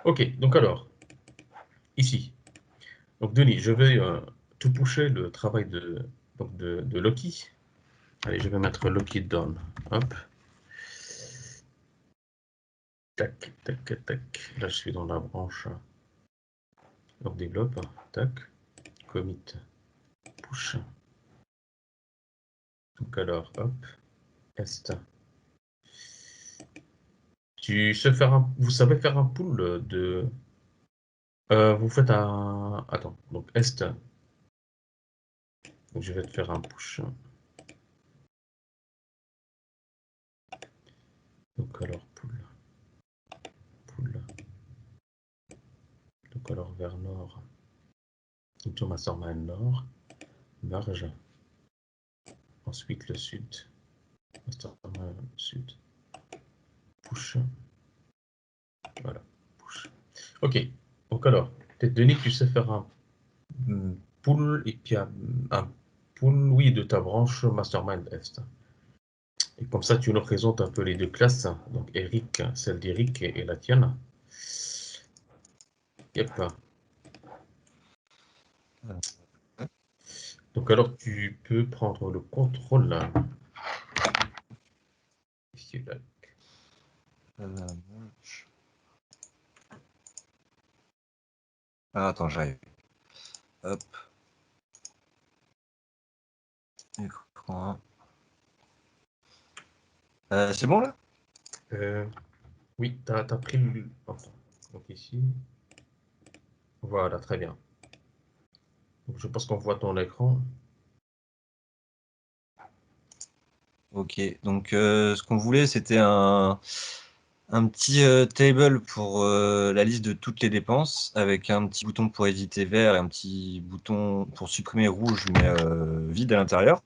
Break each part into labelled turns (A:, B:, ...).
A: Ok, donc alors, ici. Donc Denis, je vais tout pusher le travail de Loki. Allez, je vais mettre Loki down. Hop. Tac, tac, tac. Là, je suis dans la branche. Donc développe. Tac. Commit. Push. Donc alors, hop. Est. Vous savez faire un pull de. Vous faites un. Attends. Donc est. Donc je vais te faire un push. Donc alors pull. Pull. Donc alors vers nord. Into mastermind nord. Merge. Ensuite le sud. Mastermind sud. Push. Voilà. Push. Ok. Donc alors, peut-être Denis, tu sais faire un pull et puis un pull, oui, de ta branche mastermind est. Et comme ça, tu nous présentes un peu les deux classes. Donc Eric, celle d'Eric et la tienne. Yep. Donc alors, tu peux prendre le contrôle. Ici, là.
B: Ah, attends, j'arrive. Hop. Écran. C'est bon là?
A: Oui, tu as pris le. Enfin, donc ici. Voilà, très bien. Donc, je pense qu'on voit ton écran.
B: Ok, donc ce qu'on voulait, c'était un petit table pour la liste de toutes les dépenses, avec un petit bouton pour éditer vert et un petit bouton pour supprimer rouge, mais vide à l'intérieur.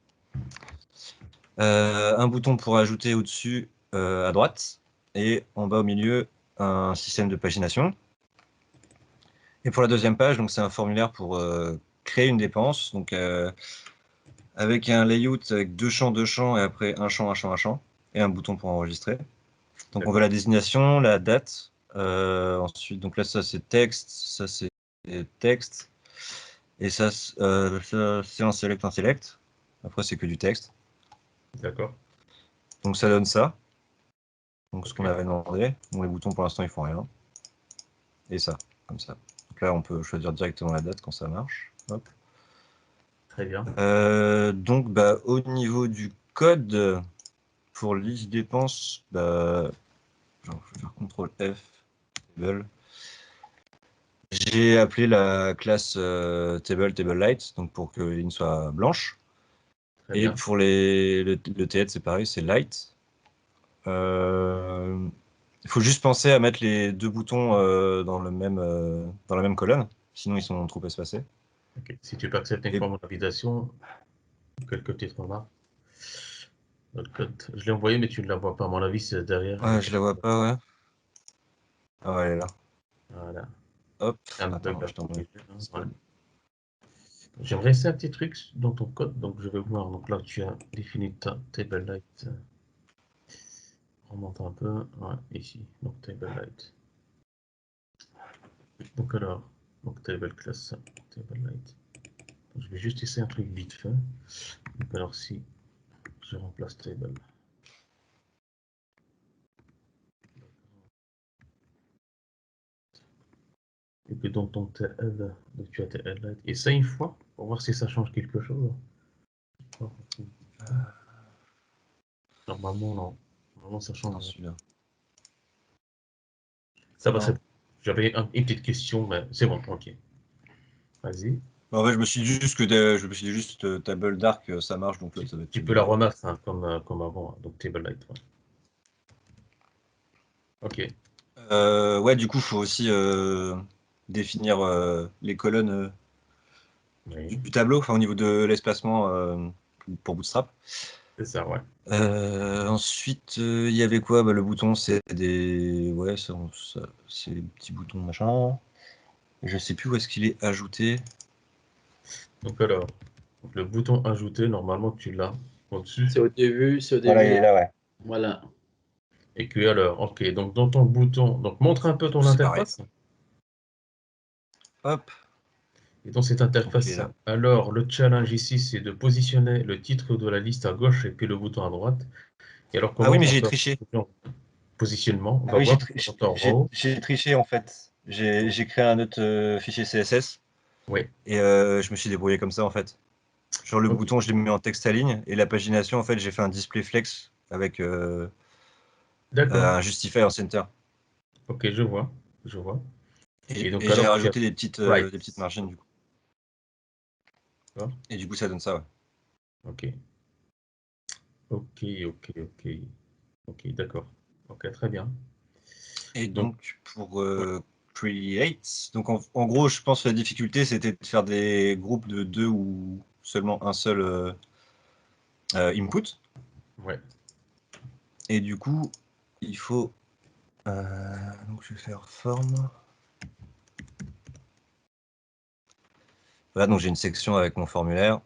B: Un bouton pour ajouter au-dessus à droite, et en bas au milieu, un système de pagination. Et pour la deuxième page, donc c'est un formulaire pour créer une dépense, donc avec un layout avec deux champs, et après un champ, et un bouton pour enregistrer. Donc on veut la désignation, la date. Ensuite, donc là, ça c'est texte, ça c'est texte. Et ça c'est un select. Après, c'est que du texte.
A: D'accord.
B: Donc ça donne ça. Donc ce
A: Ok.
B: qu'on avait demandé. Bon, les boutons pour l'instant ils font rien. Et ça, comme ça. Donc là, on peut choisir directement la date quand ça marche. Hop.
A: Très bien.
B: Donc bah, au niveau du code, pour liste dépenses, bah, genre, je vais faire CTRL F, table. J'ai appelé la classe TableLight, donc pour que la ligne soit blanche.
A: Très
B: Et
A: bien.
B: pour le TH, c'est pareil, c'est light. Il faut juste penser à mettre les deux boutons dans la même colonne, sinon ils sont trop espacés.
A: Ok. Si tu peux accepter une
B: Et
A: fois mon invitation, quelques petites remarques. Notre code, je l'ai envoyé, mais tu ne la vois pas. À mon avis, c'est derrière.
B: ouais, je la vois pas, ouais. Ah ouais, elle est là.
A: Voilà.
B: Hop,
A: Un bug
B: attends,
A: à
B: je t'envoie.
A: corriger, hein. Ouais. J'aimerais essayer un petit truc dans ton code, donc je vais voir. Donc là, tu as défini ta table light. On remonte un peu. Ouais, ici. Donc table light. Donc alors, donc table class, table light. Donc, je vais juste essayer un truc vite fait. Donc alors si je remplace table. Et puis dans ton TL, donc tu as TL light. Essaye une fois pour voir si ça change quelque chose. Normalement, non. Normalement, ça change
B: Attends,
A: rien.
B: celui-là.
A: Ça va, c'est
B: Non.
A: bon. J'avais une petite question, mais c'est bon, ok. Vas-y.
B: Bah, en fait, je me suis dit juste table dark, ça marche, donc là, ça va être
A: Tu
B: tout
A: peux la
B: bizarre.
A: remettre hein, comme avant, hein, donc table light. Ouais. Ok,
B: Ouais, du coup, il faut aussi définir les colonnes
A: oui,
B: du tableau, enfin, au niveau de l'espacement pour Bootstrap.
A: c'est ça, ouais.
B: Ensuite, il y avait quoi? Bah, le bouton, c'est des... Ouais, c'est des petits boutons, machin. Je sais plus où est-ce qu'il est ajouté.
A: Donc alors, donc le bouton ajouter, normalement, tu l'as au-dessus.
C: C'est au début, c'est au
B: Voilà, il
C: début.
B: est là, ouais.
C: Voilà.
A: Et puis alors, ok, donc dans ton bouton, donc montre un peu ton
B: C'est pareil.
A: interface.
B: Hop,
A: Et dans cette interface,
B: ok, là.
A: alors le challenge ici, c'est de positionner le titre de la liste à gauche et puis le bouton à droite. Et alors,
B: Ah oui,
A: comment
B: mais
A: on
B: j'ai
A: fait
B: triché.
A: en positionnement? On
B: Ah
A: va
B: oui,
A: voir dans ton row.
B: j'ai triché en fait. J'ai créé un autre fichier CSS
A: Oui,
B: et je me suis débrouillé comme ça en fait. Genre le
A: ok,
B: bouton, je l'ai mis en texte à ligne et la pagination, en fait, j'ai fait un display flex avec
A: d'accord.
B: un justify en center.
A: Ok, je vois, je vois. Et donc
B: Et j'ai
A: alors, tu as
B: rajouté
A: right.
B: des petites margines du coup.
A: D'accord.
B: Et du coup, ça donne ça, ouais.
A: Ok, ok, ok, ok, ok, d'accord. Ok, très bien.
B: Et
A: Donc,
B: donc, pour
A: ouais,
B: create, donc en gros, je pense que la difficulté, c'était de faire des groupes de 2 ou seulement un seul input.
A: ouais,
B: Et du coup, il faut. Donc, je vais faire forme. Voilà, donc j'ai une section avec mon formulaire.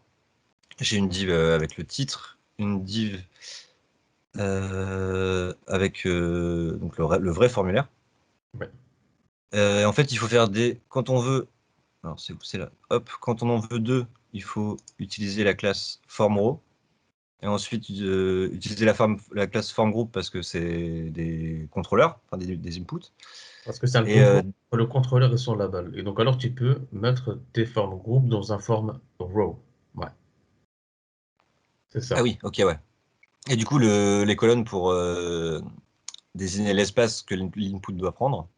B: J'ai une div avec le titre, une div avec donc le vrai formulaire.
A: ouais.
B: En fait, il faut faire des. Quand on veut. Alors, c'est là. Hop, quand on en veut deux, il faut utiliser la classe formRow. Et ensuite, utiliser la classe formGroup parce que c'est des contrôleurs, enfin des inputs.
A: Parce que c'est un
B: Et
A: contrôle entre le contrôleur et son label. Et donc, alors, tu peux mettre tes formes groupe dans un forme row. Ouais, c'est
B: ah
A: ça.
B: oui, ok, ouais. Et du coup, les colonnes pour désigner l'espace que l'input doit prendre.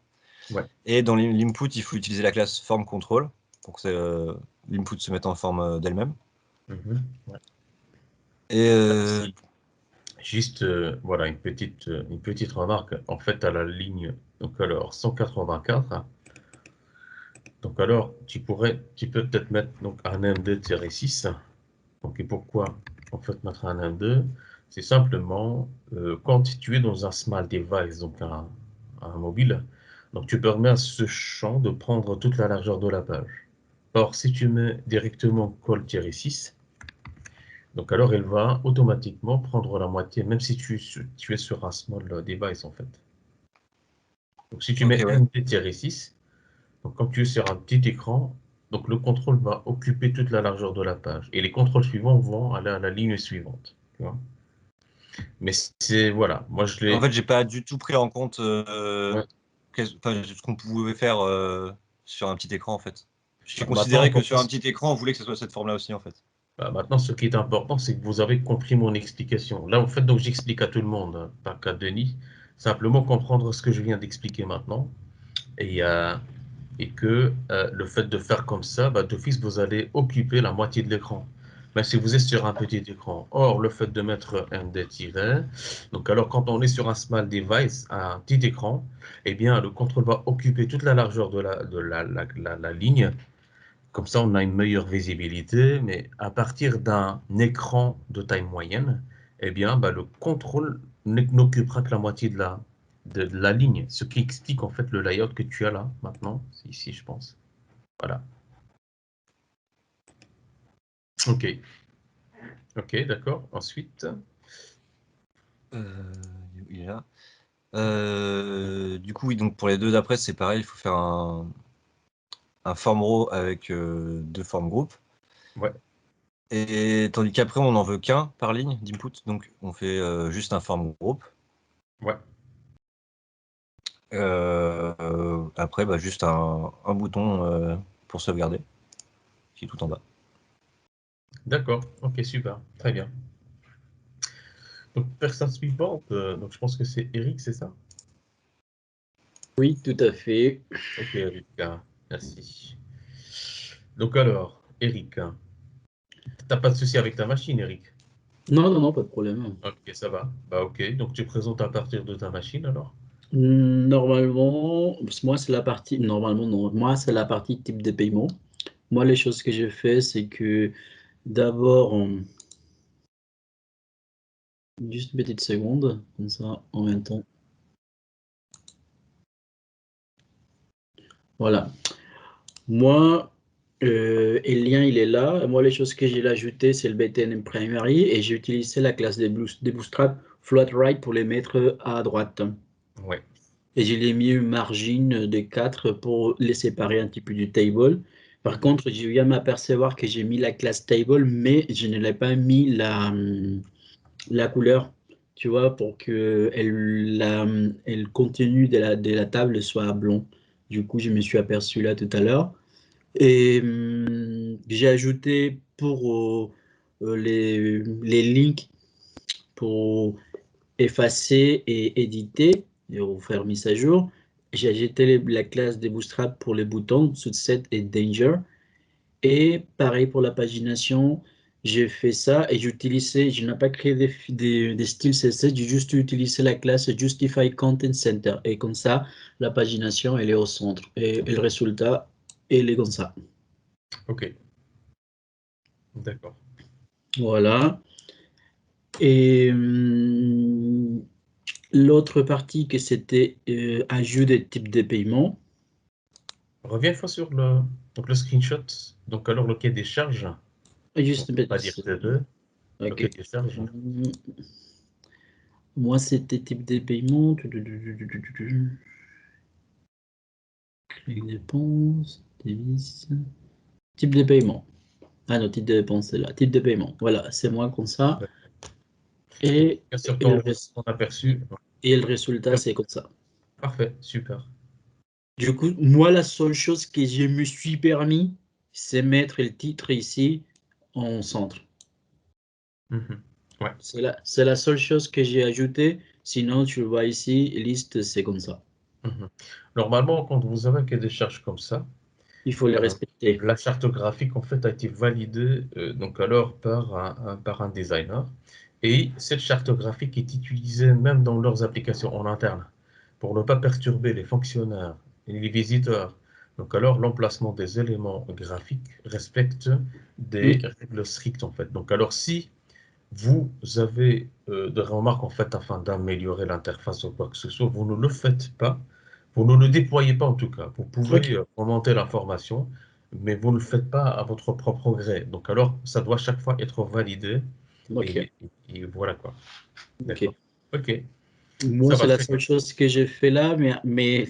A: Ouais.
B: Et dans l'input, il faut utiliser la classe formControl pour que l'input se mette en forme d'elle-même.
A: Mhm. Ouais.
B: Et
A: Si. Juste, voilà, une petite remarque. En fait, à la ligne, donc alors, 184, donc alors, tu peux peut-être mettre donc un MD-6. Donc, et pourquoi, en fait, mettre un M2? C'est simplement, quand tu es dans un small device, donc un mobile, donc tu permets à ce champ de prendre toute la largeur de la page. Or, si tu mets directement col-6, donc alors elle va automatiquement prendre la moitié, même si tu es sur un small device en fait. Donc si tu
B: ok,
A: mets
B: ouais.
A: MD-6, donc quand tu es sur un petit écran, donc le contrôle va occuper toute la largeur de la page. Et les contrôles suivants vont aller à la ligne suivante. Tu vois. Mais c'est, voilà, moi je
B: En
A: l'ai.
B: fait, j'ai pas du tout pris en compte
A: Ouais.
B: ce qu'on pouvait faire sur un petit écran, en fait. J'ai
A: Bah, maintenant,
B: considéré que sur un petit écran, on voulait que ce soit cette forme-là aussi, en fait.
A: maintenant, ce qui est important, c'est que vous avez compris mon explication. Là, en fait, donc j'explique à tout le monde, hein, pas qu'à Denis, simplement comprendre ce que je viens d'expliquer maintenant. Et, euh, et que le fait de faire comme ça, bah, d'office, vous allez occuper la moitié de l'écran. Mais si vous êtes sur un petit écran, or le fait de mettre un des tirets, donc alors quand on est sur un small device, un petit écran, eh bien le contrôle va occuper toute la largeur de la ligne. Comme ça, on a une meilleure visibilité, mais à partir d'un écran de taille moyenne, eh bien, bah, le contrôle n'occupera que la moitié de la ligne, ce qui explique en fait le layout que tu as là maintenant, c'est ici, je pense. Voilà. Ok, ok, d'accord. Ensuite,
B: Il est là. Du coup, oui, donc pour les deux d'après, c'est pareil, il faut faire un form row avec deux form group.
A: ouais,
B: Et tandis qu'après, on n'en veut qu'un par ligne d'input, donc on fait juste un form group.
A: ouais,
B: Après, bah, juste un bouton pour sauvegarder, qui est tout en bas.
A: d'accord. Ok, super, très bien. Donc, personne suivante, donc je pense que c'est Eric, c'est ça?
C: Oui, tout à fait.
A: Ok, Eric, merci. Donc alors, Eric, t'as pas de souci avec ta machine, Eric?
C: Non, non, non, pas de problème.
A: Ok, ça va. Bah ok, donc tu présentes à partir de ta machine alors?
C: Normalement, moi, c'est la partie. Normalement, non. Moi, c'est la partie type de paiement. Moi, les choses que j'ai fait, c'est que d'abord, juste une petite seconde, comme ça, en même temps. Voilà. Moi, et le lien, il est là. Moi, les choses que j'ai ajouté, c'est le BTN Primary et j'ai utilisé la classe des Bootstrap float right pour les mettre à droite.
A: Ouais.
C: Et je l'ai mis une margine de 4 pour les séparer un petit peu du table. Par contre, je viens m'apercevoir que j'ai mis la classe table, mais je ne l'ai pas mis la couleur, tu vois, pour que le contenu de la table soit blond. Du coup, je me suis aperçu là tout à l'heure. Et j'ai ajouté pour les links pour effacer et éditer et faire mise à jour. J'ai ajouté la classe des Bootstrap pour les boutons, Sunset et Danger. Et pareil pour la pagination, j'ai fait ça et je n'ai pas créé des styles CSS, j'ai juste utilisé la classe Justify Content Center. Et comme ça, la pagination, elle est au centre. Et le résultat, il est comme ça.
A: Ok. D'accord.
C: Voilà. Et l'autre partie que c'était ajout des types de paiement.
A: Reviens une fois sur le screenshot. Donc, alors, le quai des charges,
C: Juste
A: on va dire T2, le quai
C: ok.
A: des charges.
C: Moi, c'était type de paiement. Les dépenses, devises. Type de paiement. Ah non, type de dépense, c'est là. Type de paiement. Voilà, c'est moi comme ça. Et,
A: Sur
C: et, le,
A: ton aperçu.
C: et le résultat, c'est comme ça.
A: Parfait, super.
C: Du coup, moi, la seule chose que je me suis permis, c'est mettre le titre ici en centre.
A: Ouais.
C: C'est la seule chose que j'ai ajoutée. Sinon, tu le vois ici, liste, c'est comme ça.
A: Normalement, quand vous avez que des charges comme ça,
C: Il faut les respecter.
A: la charte graphique en fait a été validée donc alors par un designer. Et cette charte graphique est utilisée même dans leurs applications en interne pour ne pas perturber les fonctionnaires et les visiteurs. Donc alors l'emplacement des éléments graphiques respecte des
C: Oui,
A: règles strictes en fait. Donc alors si vous avez des remarques en fait afin d'améliorer l'interface ou quoi que ce soit, vous ne le faites pas, vous ne le déployez pas en tout cas. Vous pouvez
C: ok.
A: remonter l'information, mais vous ne le faites pas à votre propre gré. Donc alors, ça doit chaque fois être validé
C: Ok.
A: et voilà quoi.
C: Ok.
A: D'accord. Ok,
C: Moi,
A: ça
C: c'est
A: va
C: la
A: très
C: seule
A: bien.
C: chose que j'ai fait là, mais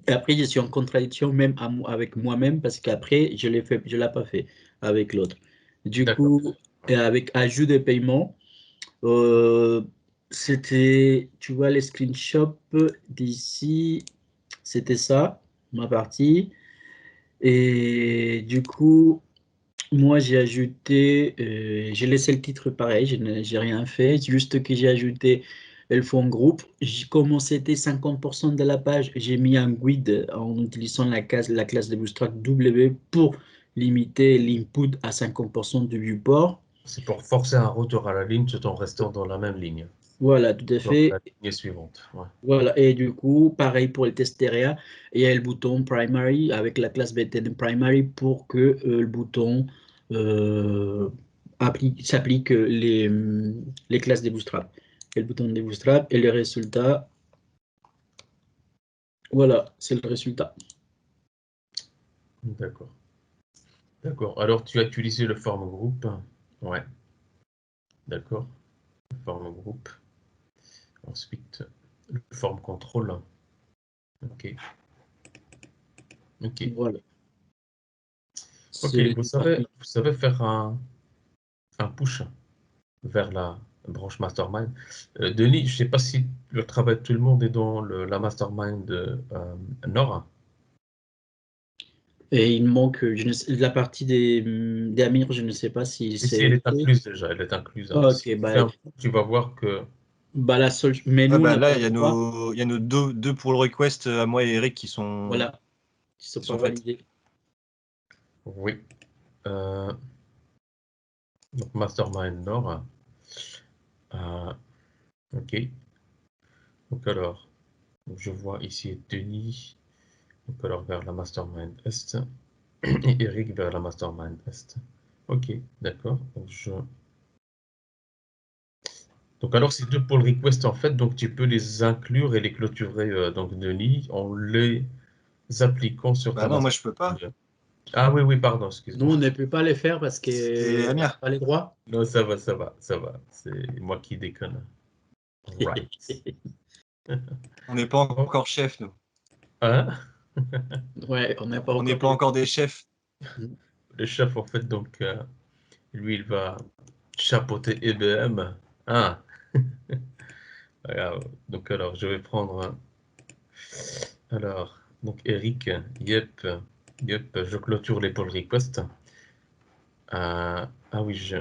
C: après, je suis en contradiction même avec moi-même parce qu'après, je l'ai pas fait avec l'autre. Du
A: D'accord.
C: coup, avec ajout de paiement, euh, c'était, tu vois, les screenshots d'ici, c'était ça, ma partie. Et du coup, moi, j'ai ajouté, j'ai laissé le titre pareil, j'ai rien fait, juste que j'ai ajouté le fond groupe. Comme c'était 50% de la page, j'ai mis un guide en utilisant la classe de Bootstrap W pour limiter l'input à 50% du viewport.
A: C'est pour forcer un retour à la ligne tout en restant dans la même ligne.
C: Voilà, tout à
A: Donc
C: fait.
A: la ligne suivante. Ouais.
C: Voilà, et du coup, pareil pour le test area, il y a le bouton primary avec la classe btn primary pour que le bouton euh, s'applique les classes des bootstraps. Et le bouton des bootstraps et le résultat, voilà, c'est le résultat.
A: D'accord. D'accord. Alors tu as utilisé le form group. Ouais. D'accord. Le form group. Ensuite, le form control. Ok. Ok.
C: Voilà,
A: Ok.
C: c'est parti.
A: Vous savez faire un push vers la branche mastermind. Denis, je ne sais pas si le travail de tout le monde est dans la mastermind Nord.
C: Et il manque la partie des Amirs, je ne sais pas si
A: Si, si,
C: c'est
A: elle est
C: fait.
A: incluse déjà. Elle est incluse, hein. Si
C: Ok,
A: tu fais un push, tu vas voir que
C: bah la seule, mais
B: Ah
C: nous on
B: bah
C: n'a
B: là,
C: pas le droit.
B: il y a nos deux pour le request à moi et Eric
C: Voilà, ils ne sont
B: qui
C: pas
B: sont faites.
C: validés.
A: oui. Euh, donc mastermind Nord. Euh, ok. Donc alors, je vois ici Denis. Donc alors vers la mastermind Est. Et Eric vers la mastermind Est. Ok, d'accord. Donc alors ces deux pull requests en fait, donc tu peux les inclure et les clôturer donc Denis en les appliquant sur
B: Bah
A: ta
B: non, moi je peux pas.
A: mastermind. Ah oui, oui, pardon,
C: Nous,
A: excuse-moi.
C: on ne peut pas les faire parce
B: C'est
C: qu'on n'a
B: Amir.
C: pas les droits.
A: Non, ça va, ça va, ça va. C'est moi qui déconne. Right.
B: On n'est pas encore chef, nous.
A: Hein?
C: Ouais, on n'a pas
B: On n'est
C: encore.
B: pas encore des chefs.
A: Le chef, en fait, donc, lui, il va chapeauter IBM. Ah. Donc, alors, je vais prendre. Alors, donc, Eric, yep, je clôture les pull requests. Ah oui,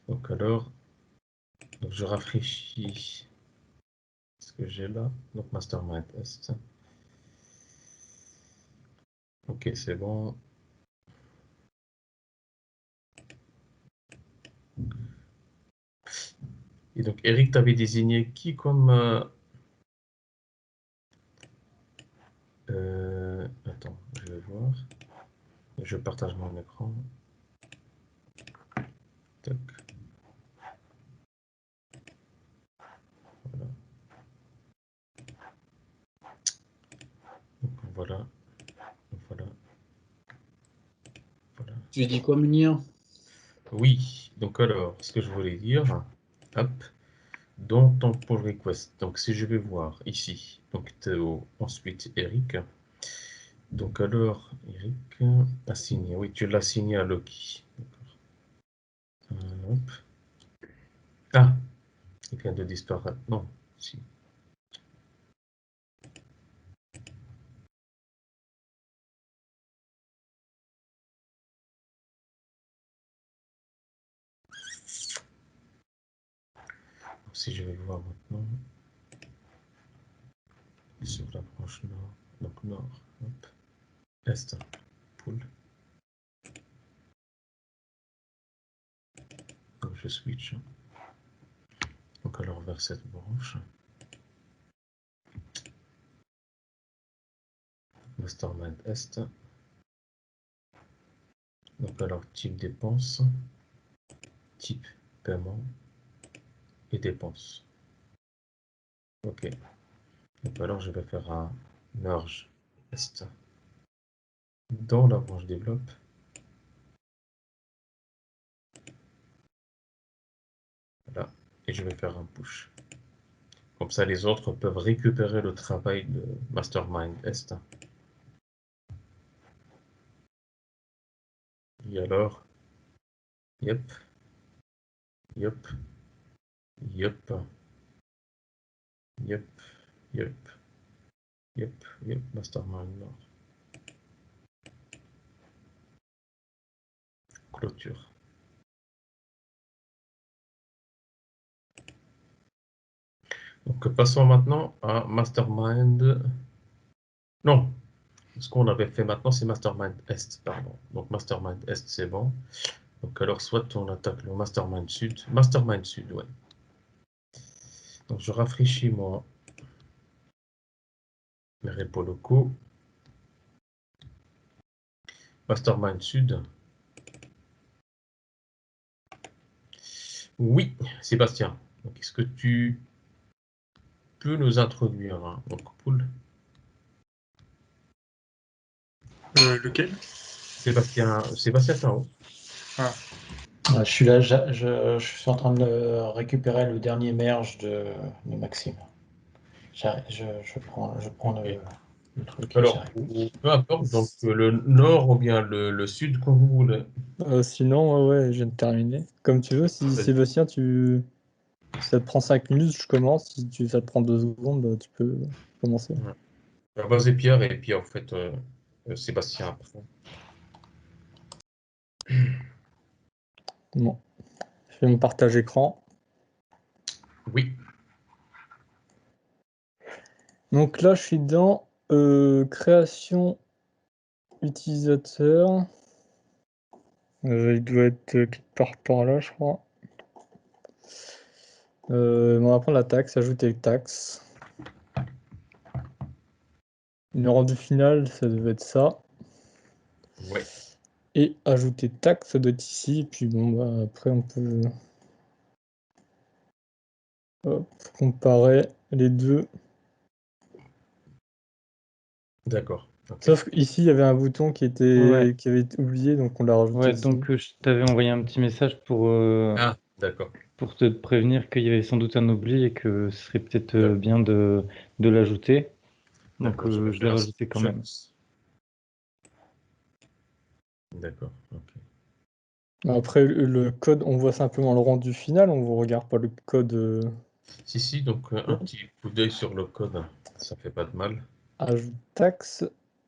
A: donc alors, donc je rafraîchis ce que j'ai là. Donc mastermind test. Ok, c'est bon. Et donc Eric, t'avais désigné qui comme attends, je vais voir. Je partage mon écran. Tac. Voilà. Donc voilà. Voilà. Voilà.
C: Tu dis quoi, Munir?
A: Oui, donc alors, ce que je voulais dire, hop, dans ton pull request, donc si je vais voir ici, donc Théo, ensuite Eric, donc alors, Eric, assigné, oui, tu l'as assigné à Loki. Hop. Ah, il vient de disparaître, non, si. Donc, si je vais voir maintenant, sur la branche nord, donc nord, hop, est, pool. Donc je switch. Donc alors vers cette branche. Mastermind Est. Donc alors type dépense, type paiement et dépense. Ok. Donc alors je vais faire un merge Est dans la branche développe. Voilà. Et je vais faire un push. Comme ça les autres peuvent récupérer le travail de Mastermind Est. Et alors, yep, yep, yep, yep, yep, yep, yep, Mastermind Nord. Clôture. Donc passons maintenant à Mastermind. Non, ce qu'on avait fait maintenant, c'est Mastermind Est, pardon. Donc Mastermind Est, c'est bon. Donc alors, soit on attaque le Mastermind Sud. Mastermind Sud, ouais. Donc je rafraîchis mes repos locaux. Mastermind Sud. Oui, Sébastien. Donc est-ce que tu peux nous introduire donc pool?
D: Lequel?
A: Sébastien Tao.
D: Ah,
E: Je suis là, je suis en train de récupérer le dernier merge de Maxime. Je prends le truc et
A: Alors,
E: j'arrive.
A: peu importe, donc le nord ou bien le sud, comme vous voulez.
D: sinon, ouais, je viens de terminer. Comme tu veux, si
A: Vas-y.
D: Sébastien, si ça te prend 5 minutes, je commence. Si ça te prend 2 secondes, bah, tu peux commencer.
A: Vas-y Pierre, et puis en fait, Sébastien après.
D: Bon, je fais mon partage écran.
A: Oui.
D: Donc là, je suis dans création utilisateur. Il doit être quelque part par là, je crois. On va prendre la taxe, ajouter taxe. Le rendu final, ça devait être ça.
A: Ouais.
D: Et ajouter taxe, ça doit être ici. Et puis bon, bah, après, on peut hop, comparer. les deux.
A: D'accord. Ok.
D: Sauf qu'ici, il y avait un bouton qui
F: Ouais.
D: avait été oublié, donc on l'a rajouté
F: Ouais,
D: ici.
F: donc je t'avais envoyé un petit message
A: Ah, d'accord.
F: pour te prévenir qu'il y avait sans doute un oubli et que ce serait peut-être
A: D'accord.
F: bien de l'ajouter. Donc
A: D'accord, je vais
F: je l'ai
A: faire
F: rajouté quand même.
A: D'accord. Ok.
D: Après, le code, on voit simplement le rendu final, on ne regarde pas le code
A: Si, donc un petit coup d'œil sur le code, ça fait pas de mal.
D: ajout taxe.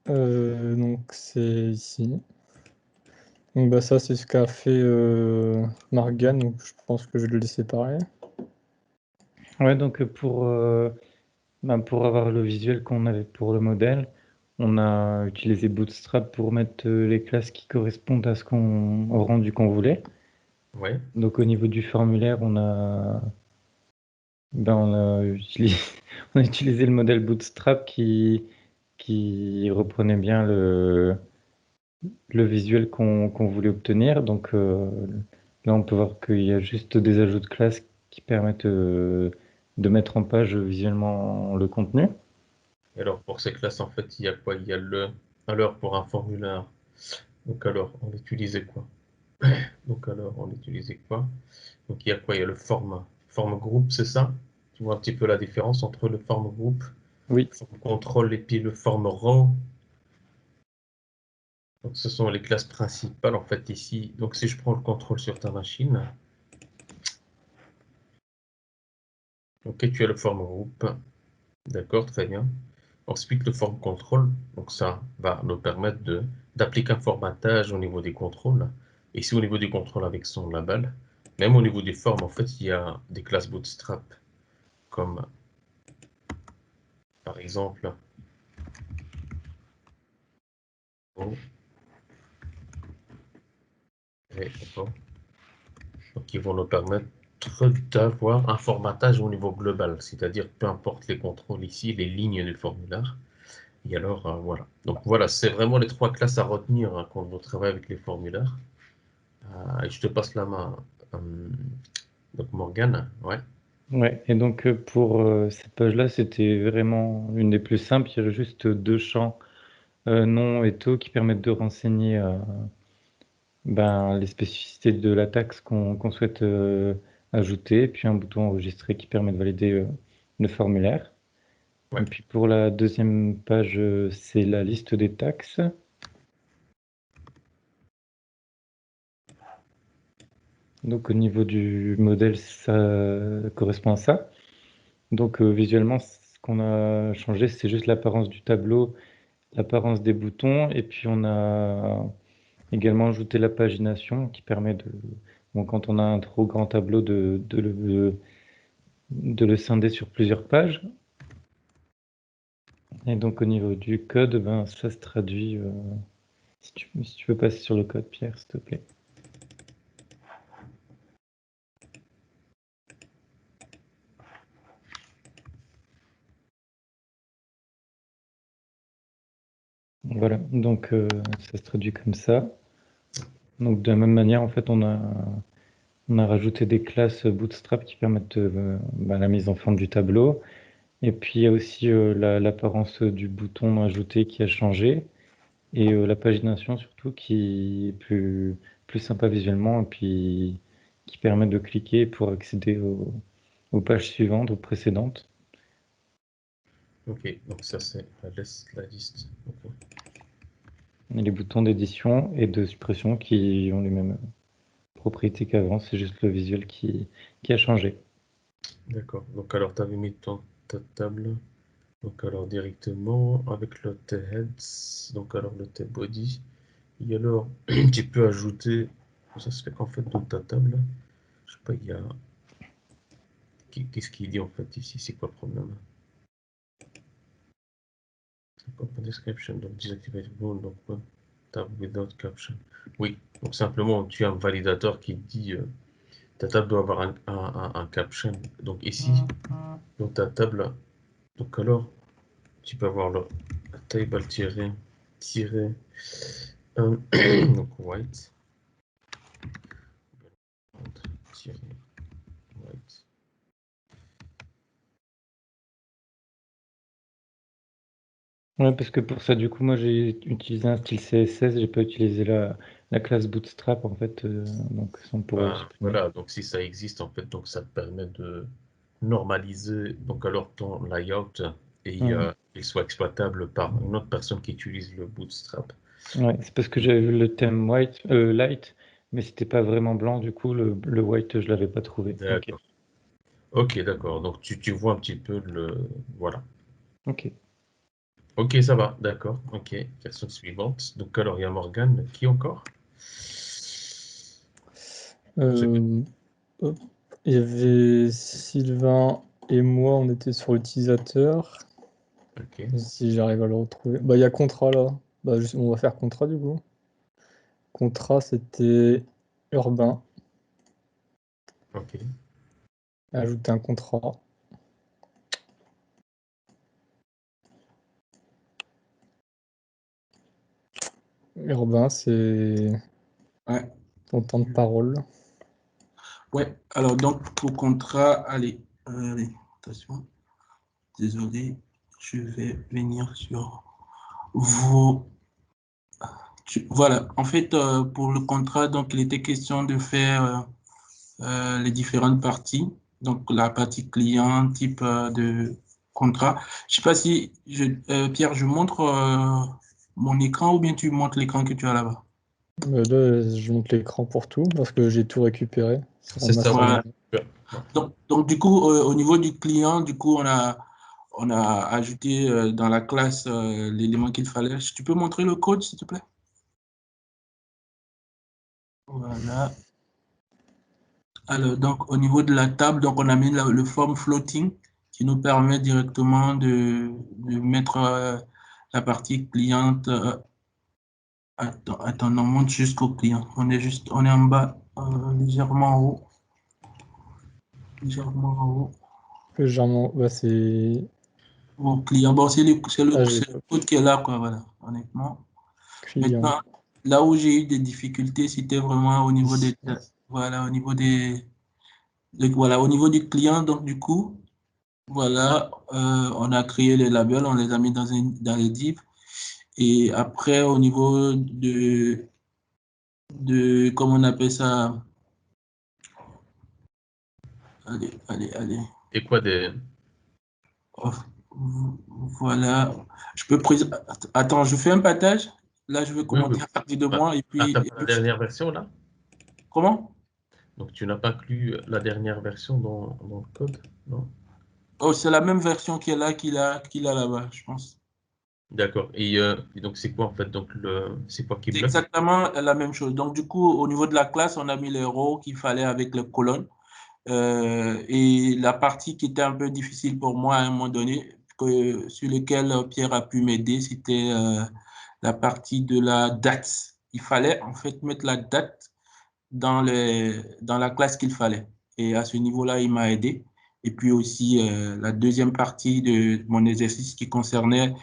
D: Donc c'est ici. Donc bah, ça, c'est ce qu'a fait Morgan, donc je pense que je vais le laisser séparer.
F: Ouais, donc pour avoir le visuel qu'on avait pour le modèle, on a utilisé Bootstrap pour mettre les classes qui correspondent à au rendu qu'on voulait.
A: Ouais.
F: Donc au niveau du formulaire, on a utilisé, on a utilisé le modèle Bootstrap qui reprenait bien le visuel qu'on voulait obtenir. Donc là, on peut voir qu'il y a juste des ajouts de classes qui permettent de mettre en page visuellement le contenu.
A: Et alors, pour ces classes, en fait, il y a quoi? Il y a le. Alors, pour un formulaire, donc alors, on utilisait quoi? Donc alors, on utilisait quoi? Donc il y a quoi? Il y a le forme groupe, c'est ça? Tu vois un petit peu la différence entre le forme groupe,
F: Oui,
A: forme contrôle et puis le forme row. Donc ce sont les classes principales en fait ici. Donc si je prends le contrôle sur ta machine, ok, tu as le forme groupe. D'accord, très bien. Ensuite, le forme contrôle. Donc ça va nous permettre d'appliquer un formatage au niveau des contrôles. Ici, au niveau du contrôle avec son label, même au niveau des formes, en fait, il y a des classes Bootstrap, comme par exemple, O, et O. Donc, ils vont nous permettre d'avoir un formatage au niveau global, c'est-à-dire peu importe les contrôles ici, les lignes du formulaire. Et alors, voilà. Donc voilà, c'est vraiment les trois classes à retenir hein, quand on travaille avec les formulaires. Et je te passe la main. Donc Morgane, ouais.
F: ouais. Et donc pour cette page-là, c'était vraiment une des plus simples. Il y a juste deux champs, nom et taux, qui permettent de renseigner les spécificités de la taxe qu'on souhaite ajouter, et puis un bouton enregistrer qui permet de valider le formulaire.
A: Ouais.
F: Et puis pour la deuxième page, c'est la liste des taxes. Donc au niveau du modèle, ça correspond à ça. Donc visuellement, ce qu'on a changé, c'est juste l'apparence du tableau, l'apparence des boutons, et puis on a également ajouté la pagination qui permet bon, quand on a un trop grand tableau, de le scinder sur plusieurs pages. Et donc au niveau du code, ça se traduit. Si tu peux passer sur le code, Pierre, s'il te plaît. Voilà, donc ça se traduit comme ça. Donc de la même manière, en fait, on a rajouté des classes Bootstrap qui permettent la mise en forme du tableau. Et puis il y a aussi l'apparence du bouton ajouté qui a changé. Et la pagination surtout qui est plus sympa visuellement et puis qui permet de cliquer pour accéder aux pages suivantes, aux précédentes.
A: Ok, donc ça c'est la liste. Ok.
F: Et les boutons d'édition et de suppression qui ont les mêmes propriétés qu'avant, c'est juste le visuel qui a changé.
A: D'accord. Donc alors tu avais mis ta table. Donc alors directement avec le T-heads, donc alors le T-body. Et alors tu peux ajouter, ça se fait qu'en fait dans ta table, je sais pas, il y a. Qu'est-ce qu'il dit en fait ici? C'est quoi le problème? Open description, donc deactivate rule, donc tab without caption. Oui, donc simplement tu as un validateur qui dit ta table doit avoir un caption. Donc ici, dans ta table, donc alors tu peux avoir le table tiré donc white tiré white
F: Ouais, parce que pour ça, du coup, moi, j'ai utilisé un style CSS, j'ai pas utilisé la classe Bootstrap, en fait, donc ça on pourrait supprimer.
A: Voilà, donc si ça existe, en fait, donc ça te permet de normaliser donc alors ton layout et il soit exploitable par une autre personne qui utilise le Bootstrap.
F: Ouais, c'est parce que j'avais vu le thème light, mais c'était pas vraiment blanc, du coup, le white, je l'avais pas trouvé. Ok.
A: D'accord. Ok, d'accord. Donc tu vois un petit peu le... Voilà.
F: Ok.
A: Ok, ça va, d'accord. Ok, question suivante. Donc alors il y a Morgane. Qui encore?
D: Hop. Il y avait Sylvain et moi, on était sur l'utilisateur.
A: Ok,
D: Si j'arrive à le retrouver. Bah, il y a contrat là. Bah, on va faire contrat du coup. Contrat, c'était urbain.
A: ok.
D: Ajouter un contrat. Urbain, c'est
G: Ouais.
D: ton temps de parole.
G: Ouais, alors donc pour contrat, allez, attention, désolé, je vais venir sur vos. Voilà, en fait, pour le contrat, donc il était question de faire les différentes parties, donc la partie client, type de contrat. Je sais pas si, Pierre, je montre mon écran ou bien tu montres l'écran que tu as là-bas.
D: Là, je monte l'écran pour tout parce que j'ai tout récupéré.
A: C'est ça.
G: Voilà.
A: Ouais.
G: Donc du coup, au niveau du client, du coup, on a ajouté dans la classe l'élément qu'il fallait. Tu peux montrer le code, s'il te plaît? Voilà. Alors, donc, au niveau de la table, donc, on a mis le form floating qui nous permet directement de mettre la partie cliente. Attends, on monte jusqu'au client. On est en bas, légèrement en haut. Légèrement en haut.
D: Légèrement, bah, c'est
G: Au client. Bon, c'est
D: j'ai
G: le code qui est là, quoi, voilà, honnêtement.
D: client.
G: Maintenant, là où j'ai eu des difficultés, c'était vraiment au niveau
D: Ici.
G: voilà, au niveau voilà, au niveau du client. Donc, du coup, voilà, on a créé les labels, on les a mis dans les divs. Et après, au niveau comment on appelle ça? Allez.
A: Et quoi des...
G: Oh, voilà. Attends, je fais un partage. Là, je vais
A: Oui,
G: commenter
A: oui.
G: à partir de
A: Ah,
G: moi. Et puis,
A: t'as pas la dernière version là?
G: comment?
A: Donc tu n'as pas inclus la dernière version dans le code, non?
G: Oh, c'est la même version qui est là qu'il a là-bas, je pense.
A: D'accord. Et donc c'est quoi en fait? Donc c'est quoi qui
G: C'est
A: bloque?
G: exactement la même chose. Donc, du coup, au niveau de la classe, on a mis les rows qu'il fallait avec les colonnes. Et la partie qui était un peu difficile pour moi à un moment donné, sur laquelle Pierre a pu m'aider, c'était la partie de la date. Il fallait en fait mettre la date dans la classe qu'il fallait. Et à ce niveau-là, il m'a aidé. Et puis aussi, la deuxième partie de mon exercice qui concernait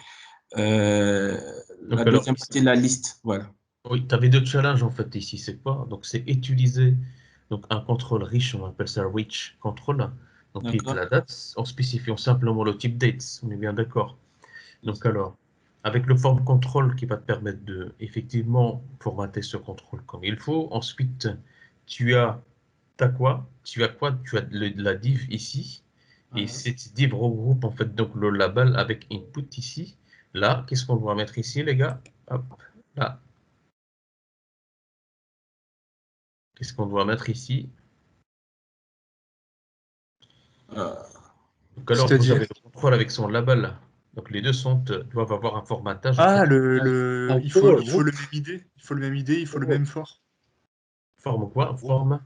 A: Donc
G: la
A: alors,
G: deuxième partie de la liste. Voilà.
A: oui, tu avais deux challenges en fait ici, c'est quoi? Donc c'est utiliser donc un contrôle riche, on appelle ça rich control, donc qui est
G: D'accord?
A: la date, en spécifiant simplement le type dates, on est bien d'accord. Donc alors, avec le form control qui va te permettre de effectivement formater ce contrôle comme il faut. Ensuite, tu as quoi? Tu as quoi? Tu as la div ici. Et cette div regroupe en fait donc le label avec input ici. Là, qu'est-ce qu'on doit mettre ici, les gars? Hop, là. Qu'est-ce qu'on doit mettre ici? Donc alors, vous avez
H: C'est-à-dire?
A: le contrôle avec son label. Donc les deux doivent avoir un formatage en
H: Ah,
A: fait.
H: il
C: For
H: faut le
C: group,
H: même idée, il faut le même idée, il faut le même fort.
A: Forme quoi? Forme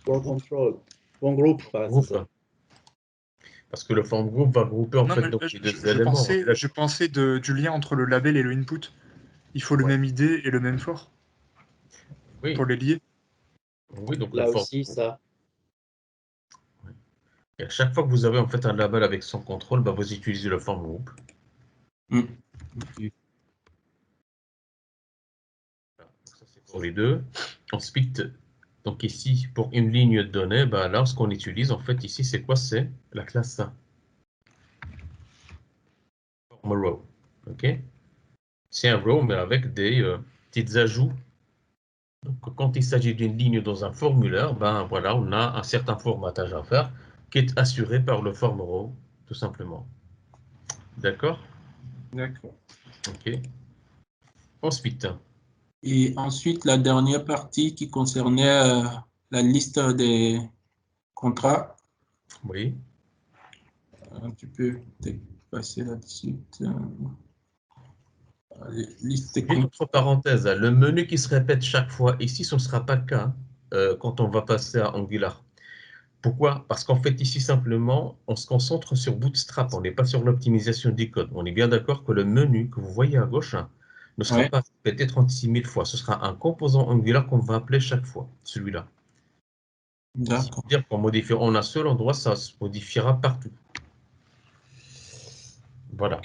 C: for control. One group, voilà, c'est
A: groupe.
C: ça.
A: Parce que le form group va grouper en
H: Non,
A: fait
H: mais
A: donc les deux éléments.
H: je pensais du lien entre le label et le input. Il faut le
A: Ouais.
H: même idée et le même fort
A: Oui,
H: pour les lier.
A: oui, donc le
C: Là
A: form
C: aussi,
A: group.
C: ça.
A: Et à chaque fois que vous avez en fait un label avec son contrôle, bah, vous utilisez le form group.
G: Mm.
A: Voilà. Donc ça c'est pour les deux. Ensuite, donc ici pour une ligne de données, bah, là ce qu'on utilise en fait ici c'est quoi? C'est la classe form row. OK? C'est un row, mais avec des petits ajouts. Donc, quand il s'agit d'une ligne dans un formulaire, ben voilà, on a un certain formatage à faire qui est assuré par le form row, tout simplement. D'accord?
G: D'accord.
A: OK. Ensuite,
G: Et ensuite, la dernière partie qui concernait la liste des contrats.
A: oui.
G: Tu peux peut-être passer là-dessus. Liste des
A: Juste
G: contrats.
A: entre parenthèses, le menu qui se répète chaque fois, ici, ce ne sera pas le cas quand on va passer à Angular. Pourquoi? Parce qu'en fait, ici, simplement, on se concentre sur Bootstrap, on n'est pas sur l'optimisation du code. On est bien d'accord que le menu que vous voyez à gauche ne sera
G: Ouais.
A: pas répété 36 000 fois. Ce sera un composant Angular qu'on va appeler chaque fois, celui-là.
G: D'accord.
A: C'est-à-dire qu'en modifiant en un seul endroit, ça se modifiera partout. Voilà.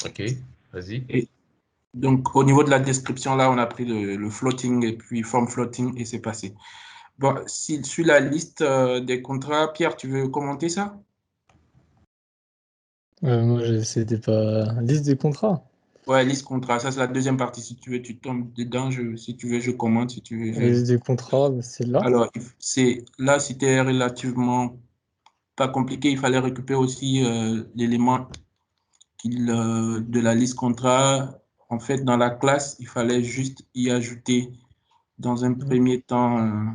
A: OK, vas-y.
G: Et donc, au niveau de la description, là, on a pris le floating et puis form floating et c'est passé. Bon, si sur la liste des contrats, Pierre, tu veux commenter ça?
D: Moi, c'était pas liste des contrats.
G: Ouais, liste contrat, ça c'est la deuxième partie. Si tu veux, tu tombes dedans. Si tu veux, je commente. Si tu veux,
D: La liste des contrats, c'est là.
G: Alors, c'est là, c'était relativement pas compliqué. Il fallait récupérer aussi l'élément de la liste contrat. En fait, dans la classe, il fallait juste y ajouter dans un premier temps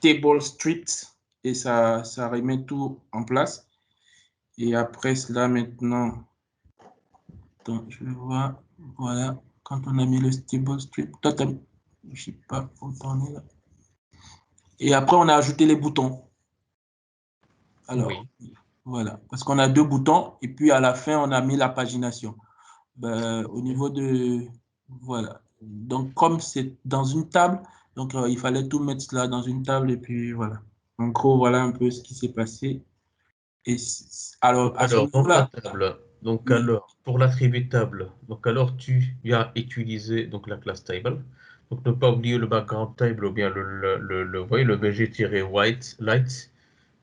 G: table strict et ça remet tout en place. Et après cela, maintenant, donc, je vais voir, voilà, quand on a mis le table strict, toi, je sais pas où t'en es là. Et après, on a ajouté les boutons. Alors,
A: Oui.
G: voilà, parce qu'on a deux boutons et puis à la fin, on a mis la pagination. Ben, au niveau de, voilà. Donc, comme c'est dans une table, donc il fallait tout mettre cela dans une table et puis voilà. En gros, voilà un peu ce qui s'est passé. Et alors, à ce
A: Alors, dans ta
G: niveau-là,
A: table, donc
G: oui,
A: alors, pour l'attribut table, donc alors tu as utilisé donc la classe table. Donc ne pas oublier le background table ou bien vous voyez, le bg-white light.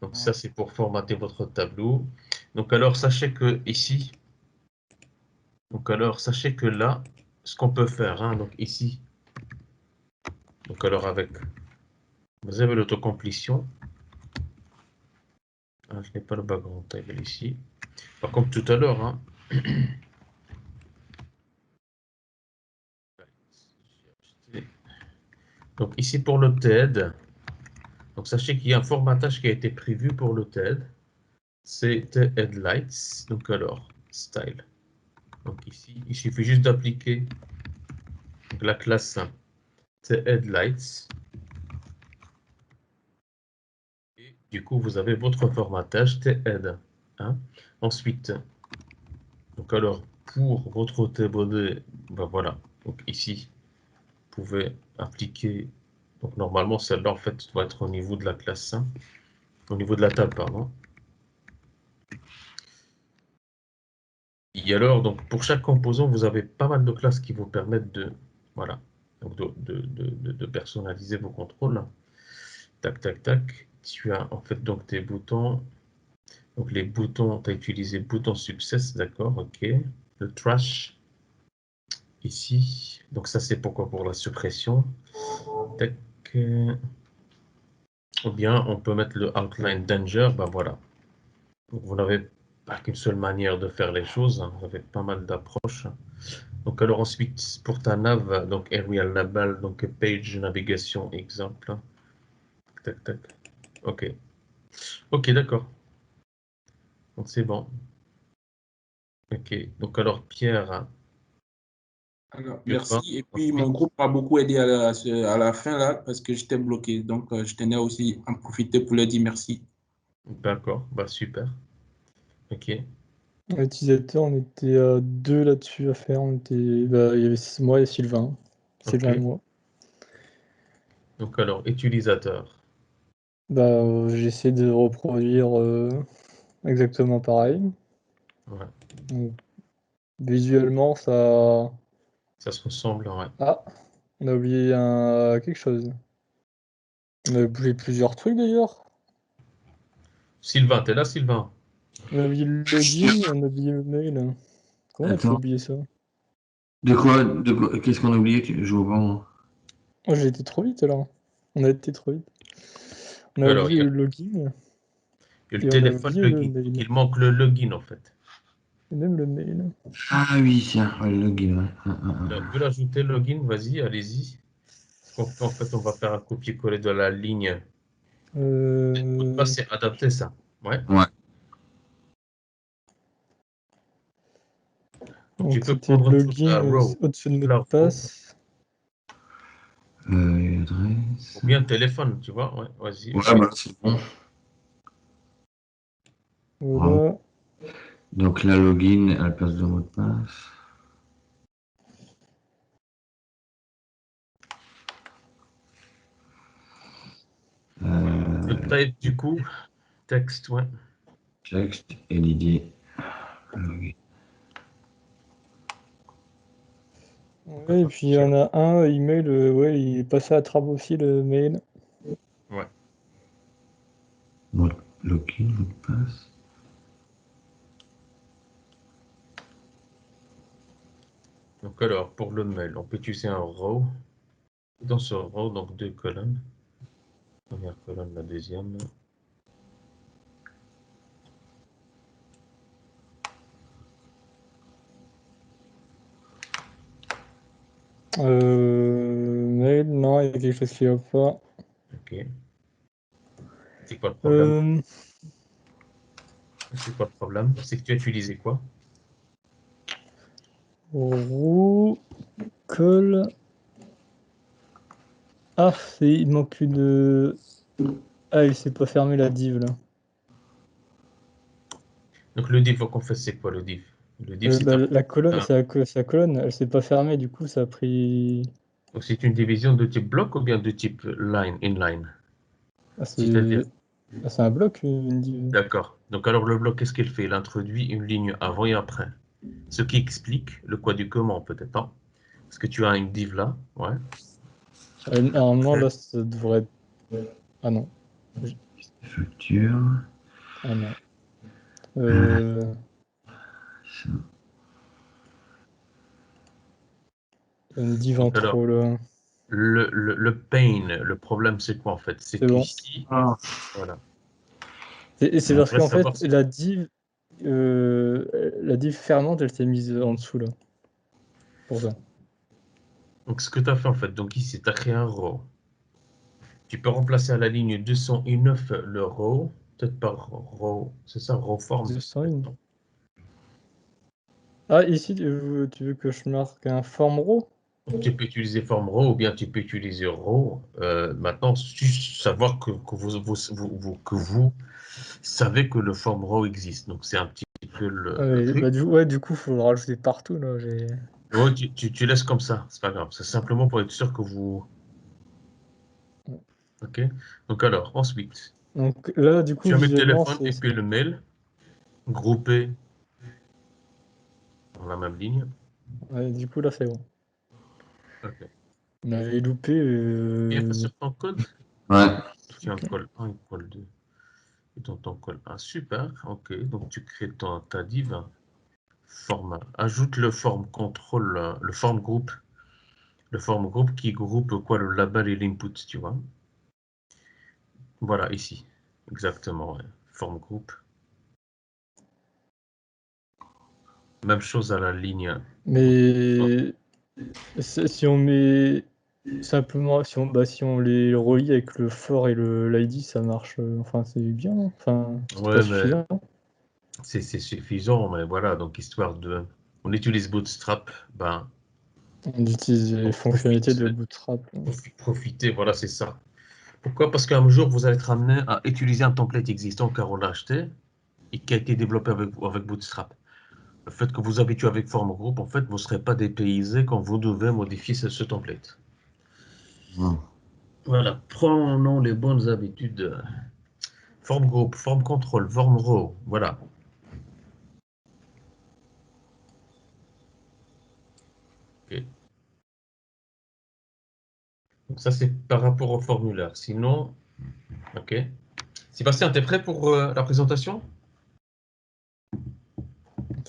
A: Donc ça c'est pour formater votre tableau. Donc alors sachez que ici, donc alors sachez que là, ce qu'on peut faire, hein, donc ici, donc alors avec, vous avez l'autocomplétion. Ah, je n'ai pas le background table ici. Par contre tout à l'heure, hein, donc ici pour le TED, donc sachez qu'il y a un formatage qui a été prévu pour le TED. C'est Headlights. Donc alors, style. Donc ici, il suffit juste d'appliquer la classe Headlights. Et du coup, vous avez votre formatage THead. Hein. Ensuite, donc alors, pour votre TBD, ben voilà. Donc ici, vous pouvez appliquer. Donc normalement, celle-là, en fait, doit être au niveau de la classe, hein, au niveau de la table, pardon. Et alors, donc, pour chaque composant, vous avez pas mal de classes qui vous permettent de, voilà, donc de personnaliser vos contrôles. Tac, tac, tac. Tu as en fait donc tes boutons. Donc les boutons, tu as utilisé bouton success, d'accord, ok. Le trash, ici. Donc ça, c'est pourquoi? Pour la suppression. Tac. Ou bien on peut mettre le outline danger, ben voilà. Donc, vous n'avez pas qu'une seule manière de faire les choses, hein. Vous avez pas mal d'approches. Donc alors ensuite, pour ta nav, donc aerial label, donc page navigation exemple. Tac, tac. Ok. Ok, d'accord. Donc c'est bon. Ok. Donc alors Pierre,
G: alors,
A: sur toi.
G: merci. Et puis, mon
A: Ensuite.
G: groupe m'a beaucoup aidé à la fin là parce que j'étais bloqué. Donc, je tenais aussi à en profiter pour leur dire merci.
A: D'accord. Bah super. Ok.
D: Utilisateur, on était à deux là-dessus à faire. Il y avait moi et Sylvain. Sylvain et
A: Ok.
D: moi.
A: Donc alors utilisateur.
D: J'ai essayé de reproduire exactement pareil.
A: Ouais.
D: Donc, visuellement, ça.
A: Ça se ressemble, ouais.
D: Ah, on a oublié quelque chose. On a oublié plusieurs trucs d'ailleurs.
A: Sylvain, t'es là, Sylvain?
D: On a oublié le login, on a oublié le mail. Comment on a pu
I: Attends.
D: oublier ça?
I: De quoi? Qu'est-ce qu'on a oublié? Je vois pas, moi.
D: Oh, j'ai été trop vite alors. On a été trop vite. On a
A: Alors,
D: oublié
A: il y a,
D: le login
A: il y a
D: et
A: le
D: on a
A: téléphone
D: oublié le
A: login.
D: mail.
A: Il manque le login, en fait.
D: Et même le mail.
I: Ah oui, tiens, ouais, le login, ouais.
A: Tu peux l'ajouter, login, vas-y, allez-y. En fait, on va faire un copier-coller de la ligne. Le mot de passe, c'est adapté, ça. Ouais.
I: Ouais.
A: Donc, tu
D: Donc
A: peux
D: c'était
A: prendre toute la
D: login
A: row,
D: au-dessus de
A: toute
D: mot
A: la
D: de
A: row,
D: passe.
I: Adresse.
A: ou bien téléphone, tu vois. Ouais, vas-y.
I: Ouais, bah c'est bon.
D: Voilà.
I: Donc la login à la place de mot de passe.
A: Le type, du coup, texte, ouais.
I: Texte et Didier. Login.
D: Ouais, et puis il y en a un email, ouais, il est passé à travers aussi le mail.
A: Ouais.
I: Login, mot de passe.
A: Donc alors, pour le mail, on peut utiliser un row. Dans ce row, donc 2 colonnes. Première colonne, la deuxième.
D: Mail, non, il y a quelque chose qui va pas.
A: Ok. C'est quoi le problème? C'est quoi le problème? C'est que tu as utilisé quoi?
D: Roux, col. Ah, il manque une. Ah, il s'est pas fermé la div là.
A: Donc le div qu'on fait, c'est quoi le div? Le div, c'est
D: Bah,
A: un...
D: la colonne,
A: un-
D: sa colonne, elle s'est pas fermée, du coup ça a pris.
A: Donc c'est une division de type bloc ou bien de type line, inline?
D: Ah,
A: C'est-à-dire,
D: c'est un bloc, une div.
A: d'accord. Donc alors le bloc, qu'est-ce qu'il fait? Il introduit une ligne avant et après. Ce qui explique le quoi du comment, peut-être, hein? Parce que tu as une div là, ouais.
D: Normalement là ça devrait être. Ah non.
I: Facture.
D: Ah non.
I: Ça.
D: Une div en
A: Donc alors,
D: trop là.
A: le pain, le problème, c'est quoi en fait? C'est
D: C'est bon.
A: qu'ici,
I: Ah.
A: voilà.
D: C'est
A: On
D: parce
A: devrait
D: qu'en
A: savoir
D: fait, la div fermante, elle s'est mise en dessous là. Pour ça.
A: Donc, ce que tu as fait en fait, donc ici, tu as créé un row. Tu peux remplacer à la ligne 209 le row, peut-être par row, c'est ça, row form.
D: 201. Ah, ici, tu veux que je marque un form row?
A: Donc, tu peux utiliser form row ou bien tu peux utiliser row. Maintenant, juste savoir que vous savez que le form row existe. Donc, c'est un petit peu le truc.
D: Bah, du coup, faut le rajouter partout là.
A: Ouais, tu laisses comme ça, c'est pas grave. C'est simplement pour être sûr que vous. Ok. Donc, alors, ensuite,
D: Donc là, du coup,
A: tu as mis le
D: visuellement,
A: téléphone et puis le mail groupé dans la même ligne.
D: ouais, du coup, là, c'est bon.
A: Ok.
D: On avait loupé.
A: Bien fait sur ton code.
I: Ouais.
A: Tu as un col 1 et col 2. Et dans ton col 1, super. Ok, donc tu crées ta div. Format. Ajoute le form control, le form group. Le form group qui groupe quoi, le label et l'input, tu vois. Voilà, ici. Exactement, ouais. Form group. Même chose à la ligne.
D: Mais si on met simplement, si on les relie avec le for et l'ID, ça marche. Enfin, c'est bien, non? Enfin, c'est pas
A: Ouais, mais
D: suffisant.
A: c'est suffisant, mais voilà, donc histoire de. On utilise Bootstrap, ben,
D: On utilise les fonctionnalités de Bootstrap. Là.
A: profitez, voilà, c'est ça. Pourquoi? Parce qu'un jour, vous allez être amené à utiliser un template existant car on l'a acheté et qui a été développé avec Bootstrap. Le fait que vous habituez avec Form Group, en fait, vous ne serez pas dépaysé quand vous devez modifier ce template. Voilà, prenons les bonnes habitudes. Form Group, Form Control, Form Row, voilà. Ok. Donc ça, c'est par rapport au formulaire. Sinon, ok. Sébastien, tu es prêt pour la présentation?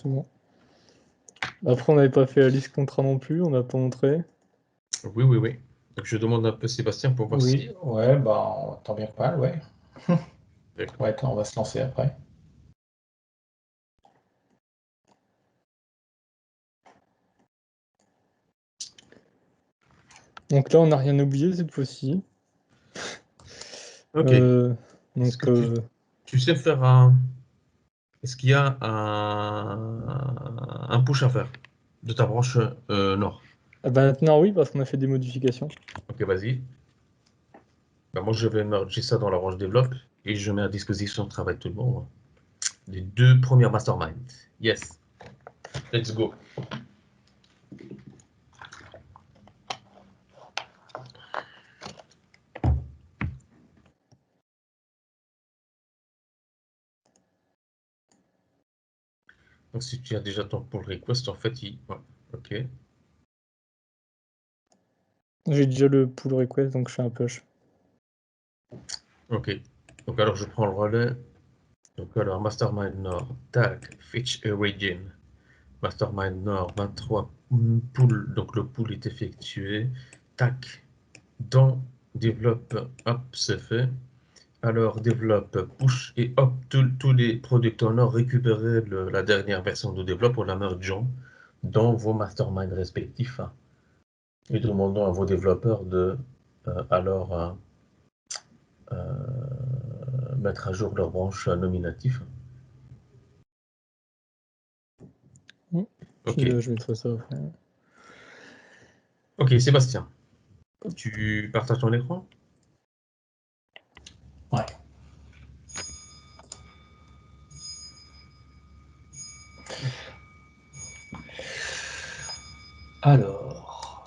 D: exactement. Après, on n'avait pas fait la liste contrat non plus, on n'a pas montré.
A: Oui, oui, oui. Donc je demande un peu Sébastien pour voir
E: Oui,
A: si.
E: ouais, bah, tant bien que mal, ouais.
A: D'accord.
E: Ouais, attends, on va se lancer après.
D: Donc là, on n'a rien oublié cette fois-ci.
A: Ok. Est-ce
D: Donc,
A: que tu sais faire un. Est-ce qu'il y a un push à faire de ta branche nord?
D: ah bah maintenant, oui, parce qu'on a fait des modifications.
A: Ok, vas-y. Bah, moi, je vais merger ça dans la branche développe et je mets à disposition de travail de tout le monde les 2 premières masterminds. Yes. Let's go. Donc, si tu as déjà ton pull request, en fait, ouais. Ok.
D: J'ai déjà le pull request, donc je fais un push.
A: Ok. Donc, alors, je prends le relais. Donc, alors, Mastermind Nord, tac, Fetch Origin. Mastermind Nord, 23 pool. Donc, le pool est effectué. Tac. Dans Develop, hop, c'est fait. Alors, développe, push et hop, tous les product owners récupérez la dernière version de développe en la mergeant dans vos masterminds respectifs, hein, et demandons à vos développeurs de mettre à jour leur branche nominatif.
D: Puis
A: Ok,
D: je mettrai ça après.
A: ok, Sébastien, tu partages ton écran?
E: Ouais. Alors.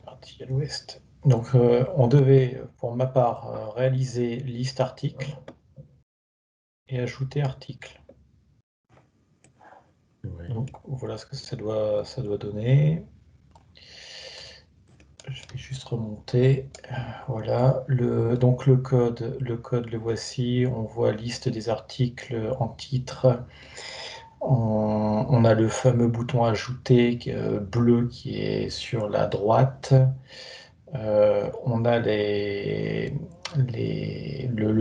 E: Partie à l'ouest. Donc, on devait, pour ma part, réaliser liste article et ajouter article.
A: Ouais.
E: Donc, voilà ce que ça doit donner. Je vais juste remonter. Voilà. Donc, le code, le voici. On voit liste des articles en titre. On a le fameux bouton ajouter bleu qui est sur la droite. On a le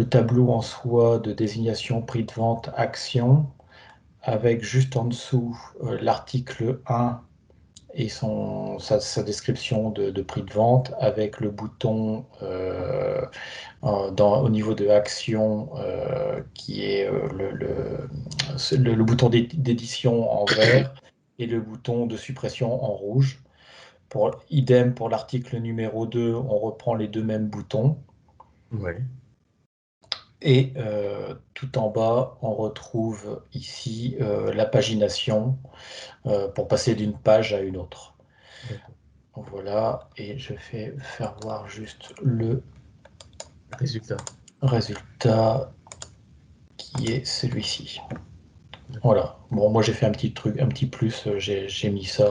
E: tableau en soi de désignation prix de vente action avec juste en dessous l'article 1 et sa description de prix de vente avec le bouton au niveau de action qui est le bouton d'édition en vert et le bouton de suppression en rouge. Idem pour l'article numéro 2, on reprend les deux mêmes boutons.
A: Ouais.
E: Et tout en bas, on retrouve ici la pagination pour passer d'une page à une autre.
A: D'accord.
E: Voilà, et je vais faire voir juste le
A: Résultat.
E: résultat qui est celui-ci. Voilà. Bon, moi j'ai fait un petit truc, un petit plus, j'ai mis ça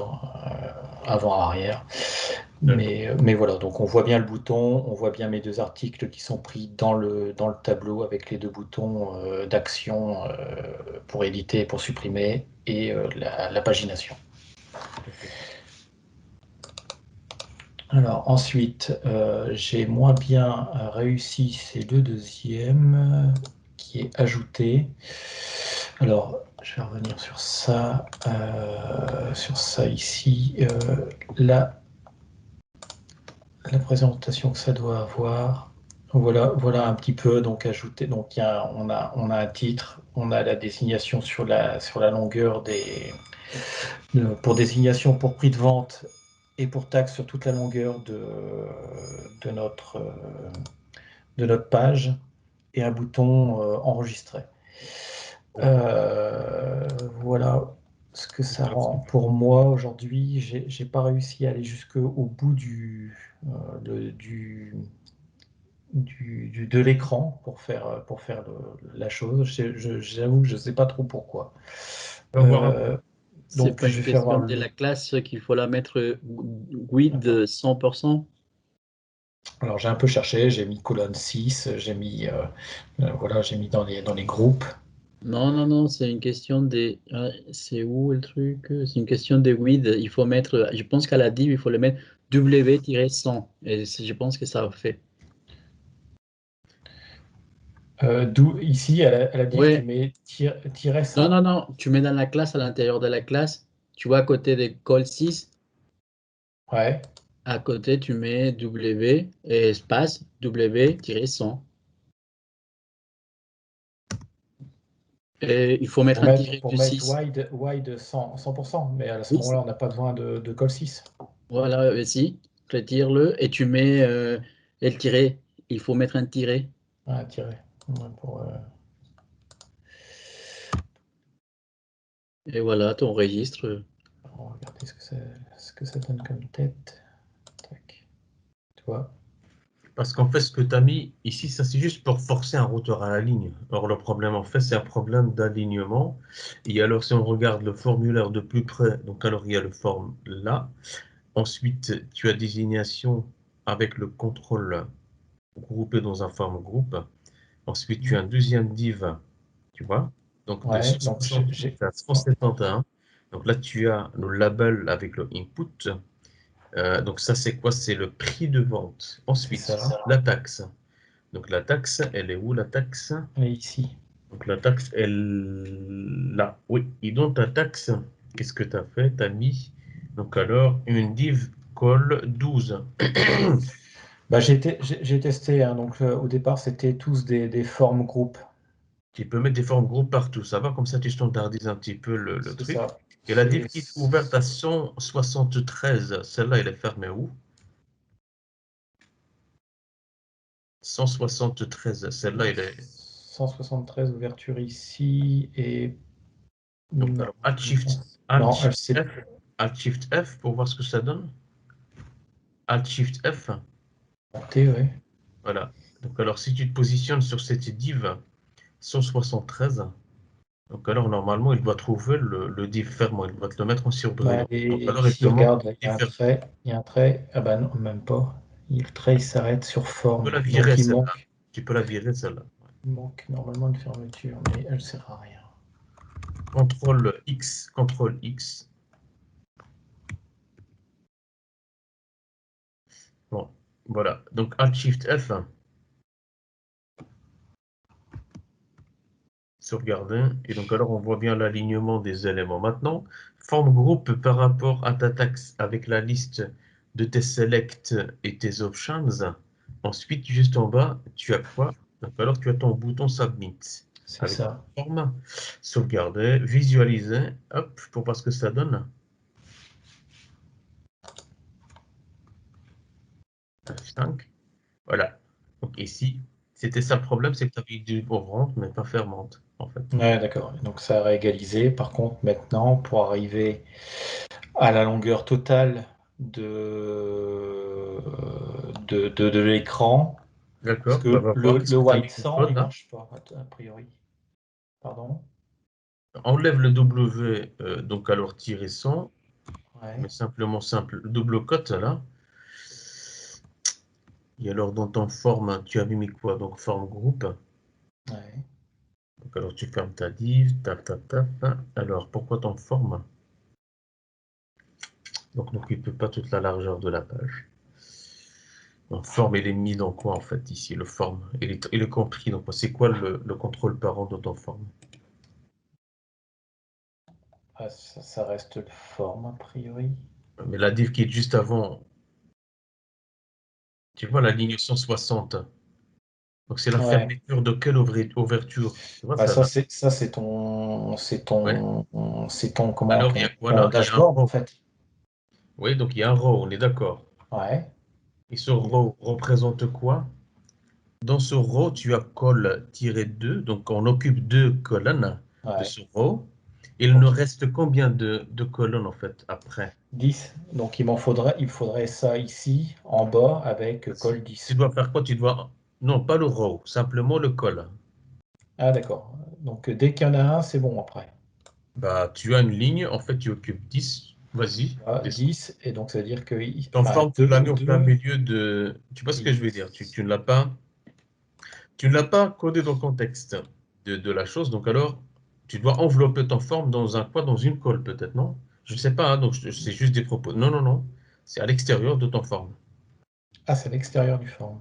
E: avant-arrière. Mais voilà, donc on voit bien le bouton, on voit bien mes deux articles qui sont pris dans le tableau avec les deux boutons d'action pour éditer et pour supprimer et la pagination. Alors ensuite, j'ai moins bien réussi, c'est le deuxième qui est ajouté. Alors, je vais revenir sur ça ici. La présentation que ça doit avoir. Voilà un petit peu donc ajouté. Donc on a un titre, on a la désignation sur la longueur pour désignation pour prix de vente et pour taxe sur toute la longueur de notre page et un bouton enregistrer. Voilà ce que ça rend. Pour moi aujourd'hui, j'ai pas réussi à aller jusqu'au bout de l'écran pour faire la chose. J'avoue que je ne sais pas trop pourquoi.
C: C'est
E: Donc
C: pas
E: je
C: une
E: vais faire
C: question
E: voir
C: de la classe qu'il faut la mettre with 100%.
E: Alors j'ai un peu cherché, j'ai mis colonne 6, j'ai mis, voilà, j'ai mis dans les groupes.
C: Non, c'est une question des. C'est où le truc? C'est une question de with. Il faut mettre. Je pense qu'à la div, il faut le mettre W-100. Et je pense que ça fait.
E: D'où ici, à la div, tu
C: Oui.
E: mets tiret 100.
C: Non. Tu mets dans la classe, à l'intérieur de la classe, tu vois à côté de call 6,
E: Ouais.
C: à côté, tu mets W et espace W-100. Et il faut mettre un tiret
E: Pour
C: du
E: mettre
C: 6.
E: wide 100%, mais à ce
C: Oui,
E: moment-là, on n'a pas besoin de call 6.
C: voilà, si. Retire-le et tu mets et le tiret. Il faut mettre un tiret.
E: Ah, tiret. Ouais,
C: Et voilà, ton registre.
E: on va regarder ce que ça donne comme tête. Tac. Tu vois?
A: Parce qu'en fait, ce que tu as mis ici, ça c'est juste pour forcer un routeur à la ligne. Or, le problème, en fait, c'est un problème d'alignement. Et alors, si on regarde le formulaire de plus près, donc alors il y a le forme là. Ensuite, tu as désignation avec le contrôle groupé dans un forme groupe. Ensuite, tu as un deuxième div, tu vois. Donc, de
E: Ouais, donc
A: 168 à 171. Donc là, tu as le label avec le input. Donc ça, c'est quoi? C'est le prix de vente. Ensuite,
E: ça.
A: la taxe. Donc la taxe, elle est où la taxe?
E: Et ici.
A: Donc la taxe, elle là. Oui. Et donc ta taxe, qu'est-ce que tu as fait? Tu as mis, donc alors, une div call 12.
E: Bah, j'ai testé, hein, donc au départ, c'était tous des formes groupes.
A: Tu peux mettre des formes groupes partout. Ça va, comme ça, tu standardises un petit peu le
E: C'est
A: truc.
E: ça.
A: Et la div qui est ouverte à 173, celle-là, elle est fermée où? 173, celle-là, elle est...
E: 173 ouverture ici et
A: Donc,
E: non,
A: alors, Alt Shift,
E: non,
A: Alt Shift F pour voir ce que ça donne. Alt Shift F.
E: ouais.
A: Voilà. Donc, alors, si tu te positionnes sur cette div 173, donc alors, normalement, il doit trouver le div fermant. Il doit te le mettre en surbrillance.
E: Et
A: Donc, alors, il te
E: ici,
A: demande
E: regarde, là, il y a un trait. Il y a un trait. Ah bah non, même pas. Le trait, il s'arrête sur
A: Tu
E: forme.
A: peux la
E: Donc,
A: virer,
E: il
A: celle-là. Tu peux la virer, celle-là.
E: manque normalement une fermeture, mais elle ne sert à rien.
A: CTRL X, CTRL X. Bon, voilà. Donc, Alt Shift F. Sauvegarder. Et donc, alors, on voit bien l'alignement des éléments. Maintenant, forme groupe par rapport à ta taxe avec la liste de tes selects et tes options. Ensuite, juste en bas, tu as quoi? Donc, alors, tu as ton bouton Submit.
E: C'est ça.
A: Forme, sauvegarder, visualiser, hop, pour voir ce que ça donne. F5. Voilà. Donc, ici, c'était ça le problème, c'est que tu avais du ouvrante, mais pas fermante, en fait.
E: Ouais, d'accord. Donc, ça a réégalisé. Par contre, maintenant, pour arriver à la longueur totale de l'écran, parce
A: D'accord, bah,
E: que
A: va voir.
E: le
A: Tu as
E: white
A: mis une
E: 100,
A: faute,
E: il
A: hein.
E: marche pas, a priori. Pardon?
A: Enlève le W, donc alors tirer 100,
E: Ouais.
A: mais simplement simple, double cote là. Et alors dans ton forme, tu avais mis quoi? Donc forme groupe.
E: Ouais.
A: Donc alors tu fermes ta div, tap. Alors pourquoi ton forme? Donc n'occupe pas toute la largeur de la page. Donc forme, il est mis dans quoi en fait ici, le forme? Il est compris, donc c'est quoi le contrôle parent de ton forme?
E: Ah, ça reste le forme, a priori.
A: Mais la div qui est juste avant, tu vois la ligne 160. Donc c'est la
E: Ouais.
A: fermeture de quelle ouverture? Tu vois
E: Bah,
A: ça là?
E: c'est
A: Ouais.
E: comment,
A: Alors il y a quoi
E: ton
A: là? Il y a un
E: dashboard, en
A: row.
E: fait.
A: Oui, donc il y a un row, on est d'accord.
E: Ouais.
A: Et ce row représente quoi? Dans ce row, tu as col-2, donc on occupe deux colonnes de
E: Ouais.
A: ce row. Il nous reste combien de colonnes en fait après?
E: 10. Donc, il me faudrait ça ici, en bas, avec col
A: Tu
E: 10.
A: dois faire quoi? Tu dois... Non, pas le row, simplement le col.
E: Ah, d'accord. Donc, dès qu'il y en a un, c'est bon après.
A: Bah, tu as une ligne, en fait tu occupes 10. Vas-y.
E: Ah,
A: Descends.
E: 10, et donc ça veut dire que...
A: Ton forme, tu l'as mis en plein
E: deux-
A: milieu de... Tu vois ce que je veux dire? Tu ne l'as pas... Tu ne l'as pas codé dans le contexte de la chose, donc alors, tu dois envelopper ton forme dans un quoi? Dans une colle, peut-être, non? Je ne sais pas, hein, donc c'est juste des propos. Non, non, non. C'est à l'extérieur de ton forme.
E: Ah, c'est à l'extérieur du forme.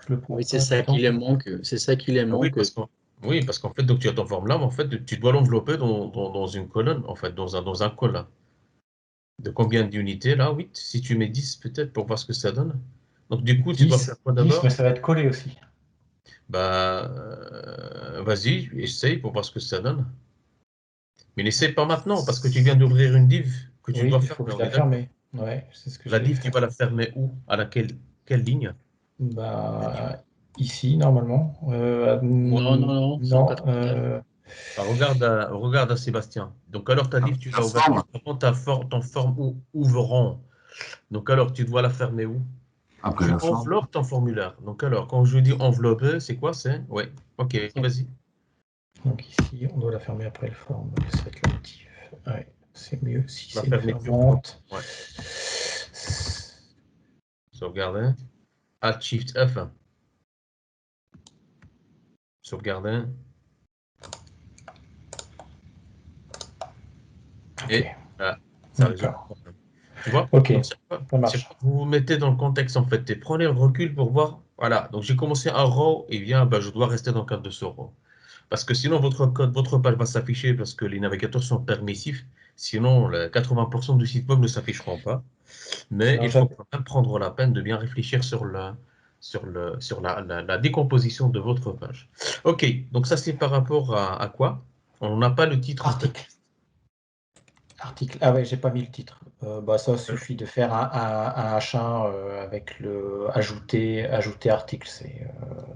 E: Je le
C: Oui,
E: trouve
C: c'est
E: pas
C: ça qui
E: dedans.
C: les manque. C'est ça qui les
A: Ah oui,
C: manque.
A: oui, parce qu'en fait, donc tu as ton forme là, mais en fait, tu dois l'envelopper dans une colonne, en fait, dans un col là. De combien d'unités là? 8. Si tu mets 10, peut-être, pour voir ce que ça donne. Donc, du coup, tu dois
E: 10,
A: faire quoi
E: 10, mais
A: d'abord?
E: ça va être collé aussi.
A: Bah, vas-y, essaye pour voir ce que ça donne. Mais n'essaye pas maintenant, parce que tu viens d'ouvrir une div que tu
E: Oui,
A: dois
E: il faut
A: fermer,
E: que je
A: on
E: la
A: est d'accord?
E: ferme. Ouais, c'est ce que
A: La
E: j'allais
A: div, tu
E: faire.
A: vas la fermer où? À quelle ligne?
E: Bah, ici, normalement.
C: Non, non, non,
E: non,
C: 184.
A: Bah, regarde à Sébastien. Donc, alors, ta div, tu
I: La
A: l'as ouverte.
I: forme.
A: Par contre, ton forme ouvrant. Donc, alors, tu dois la fermer où?
I: Après
A: Tu
I: la forme.
A: enveloppes ton formulaire. Donc, alors, quand je dis envelopper, c'est quoi? C'est... Ouais, ok, vas-y.
E: donc ici, on doit la fermer après le forme. Cette l'actif. Ouais, c'est mieux si
A: La
E: c'est une
A: fermeture.
E: fermante.
A: Ouais. Sauvegarder. Alt Shift F. Sauvegarder.
E: Ok,
A: Et là, ça résout le
E: d'accord.
A: problème. Tu vois?
E: Ok,
A: Donc,
E: ça marche.
A: vous vous mettez dans le contexte, en fait, et prenez le recul pour voir. Voilà, donc j'ai commencé un row, et bien, ben, je dois rester dans le cadre de ce row. Parce que sinon, votre code, votre page va s'afficher parce que les navigateurs sont permissifs. Sinon, 80% du site web ne s'afficheront pas. Mais
E: Alors,
A: il faut quand même prendre la peine de bien réfléchir sur la décomposition de votre page. OK, donc ça, c'est par rapport à quoi? On n'a pas le titre, en fait.
E: article. Article. Ah ouais, j'ai pas mis le titre. Bah, ça suffit de faire un H1 avec le ajouter article. C'est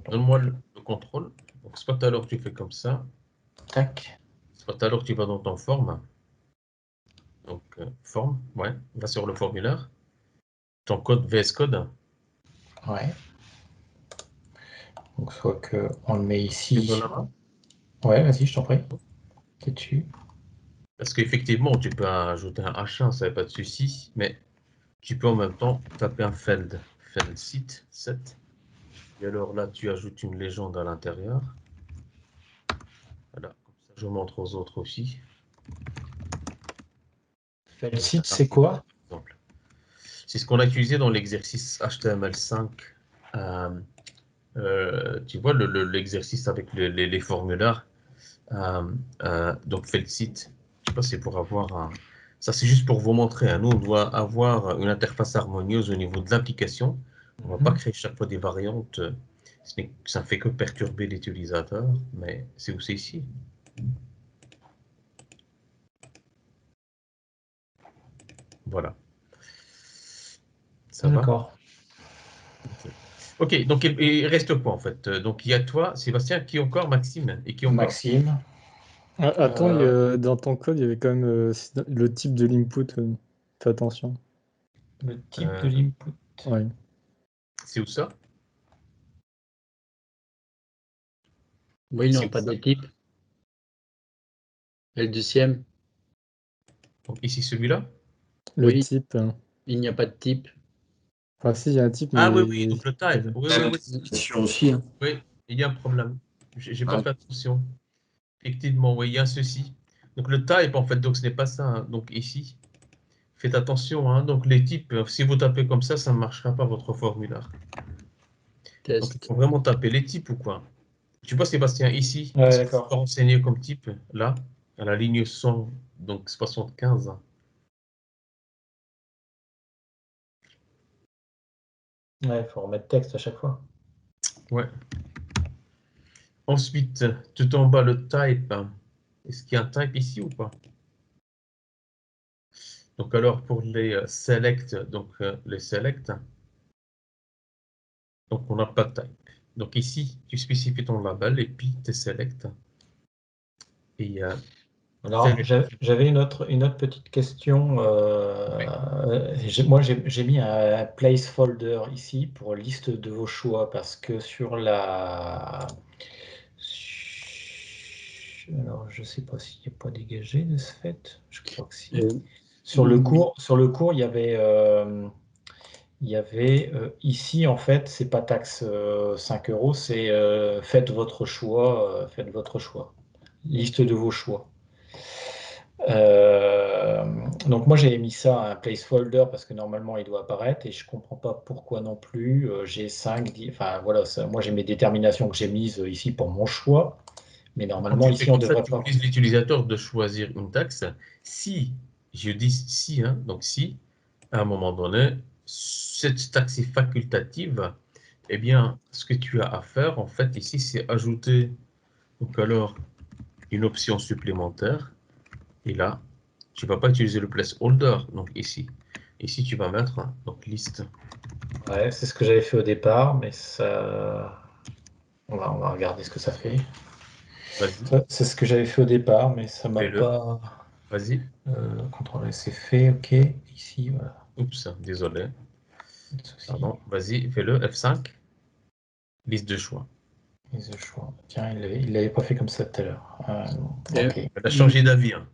A: Donne-moi le contrôle. Donc, soit alors tu fais comme ça,
E: tac.
A: soit alors tu vas dans ton forme. Donc, forme, ouais, va sur le formulaire. Ton code VS Code.
E: Ouais. Donc soit que on le met
A: Tu
E: ici.
A: donnes la main.
E: Ouais, vas-y, je t'en prie. T'es dessus.
A: Parce qu'effectivement, tu peux ajouter un H1, ça n'a pas de souci, mais tu peux en même temps taper un feld site 7. Et alors là, tu ajoutes une légende à l'intérieur. Voilà, comme ça je montre aux autres aussi.
E: Le site, c'est quoi?
A: Par exemple. C'est ce qu'on a utilisé dans l'exercice HTML5. Tu vois l'exercice avec les formulaires. Donc, feld site. Je sais pas, c'est pour avoir un... Ça, c'est juste pour vous montrer. Hein. Nous, on doit avoir une interface harmonieuse au niveau de l'application. On ne va pas créer chaque fois des variantes. Ça ne fait que perturber l'utilisateur. Mais c'est où c'est ici? Voilà. Ça va?
E: D'accord.
A: Ok, donc il reste quoi en fait? Donc il y a toi, Sébastien, qui encore, Maxime, et qui encore?
E: Maxime.
D: Ah, attends, dans ton code, il y avait quand même le type de l'input. Fais attention.
E: Le type de l'input.
D: Ouais.
A: C'est où ça?
C: Oui, ils
A: C'est
C: n'ont
A: où
C: pas
A: ça?
C: de type. Et le deuxième,
A: Donc ici, celui-là?
D: Le
C: oui,
D: type.
C: il n'y a pas de type.
D: Enfin, si, il y a un type,
A: Ah oui,
D: mais.
A: oui, donc le type. Oui, oui, oui.
I: Description aussi. Hein.
A: Oui, il y a un problème. J'ai pas
I: Ouais.
A: fait attention. Effectivement, oui, il y a un ceci. Donc le type, en fait, donc ce n'est pas ça. Hein. Donc ici, faites attention. Hein. Donc les types, si vous tapez comme ça ne marchera pas votre formulaire. Donc il
C: Test.
A: faut vraiment taper les types ou quoi? Tu vois, Sébastien, ici,
E: Ouais,
A: qu'est-ce que tu
E: d'accord.
A: peux renseigner comme type, là, à la ligne 100, donc 75.
E: Ouais, il faut remettre texte à chaque fois.
A: Ouais. Ensuite, tout en bas, le type. Est-ce qu'il y a un type ici ou pas? Donc alors, pour les select, donc les select, donc on n'a pas de type. Donc ici, tu spécifies ton label et puis tes select. Et
E: Alors, j'avais une autre petite question. Moi, j'ai mis un placeholder ici pour liste de vos choix parce que sur la... Alors, je ne sais pas s'il n'est pas dégagé de ce fait. Je crois que si. Sur le cours, il y avait ici, en fait, c'est pas taxe 5 euros, c'est faites votre choix, liste de vos choix. Donc moi j'ai mis ça à un placeholder parce que normalement il doit apparaître et je comprends pas pourquoi non plus. J'ai 5, 10, enfin voilà, moi j'ai mes déterminations que j'ai mises ici pour mon choix, mais
A: Quand
E: normalement
A: tu fais
E: ici on
A: comme ça,
E: devrait
A: tu
E: pas.
A: obliges l'utilisateur de choisir une taxe. Si, je dis si, hein, donc si, à un moment donné, cette taxe est facultative, eh bien, ce que tu as à faire, en fait, ici, c'est ajouter, donc alors, une option supplémentaire. Et là, tu ne vas pas utiliser le placeholder, donc ici. Ici, tu vas mettre, donc, liste.
E: Ouais, c'est ce que j'avais fait au départ, mais ça. On va regarder ce que ça fait.
A: Vas-y,
E: C'est ce que j'avais fait au départ, mais ça m'a
A: fais-le.
E: pas.
A: Vas-y.
E: CTRL c'est fait, ok. Ici, voilà.
A: Oups, désolé.
E: Pas de souci.
A: Pardon, vas-y, fais-le, F5. Liste de choix.
E: Liste de choix. Tiens, il l'avait pas fait comme ça tout à l'heure. Ok.
A: Elle a changé d'avis. Hein.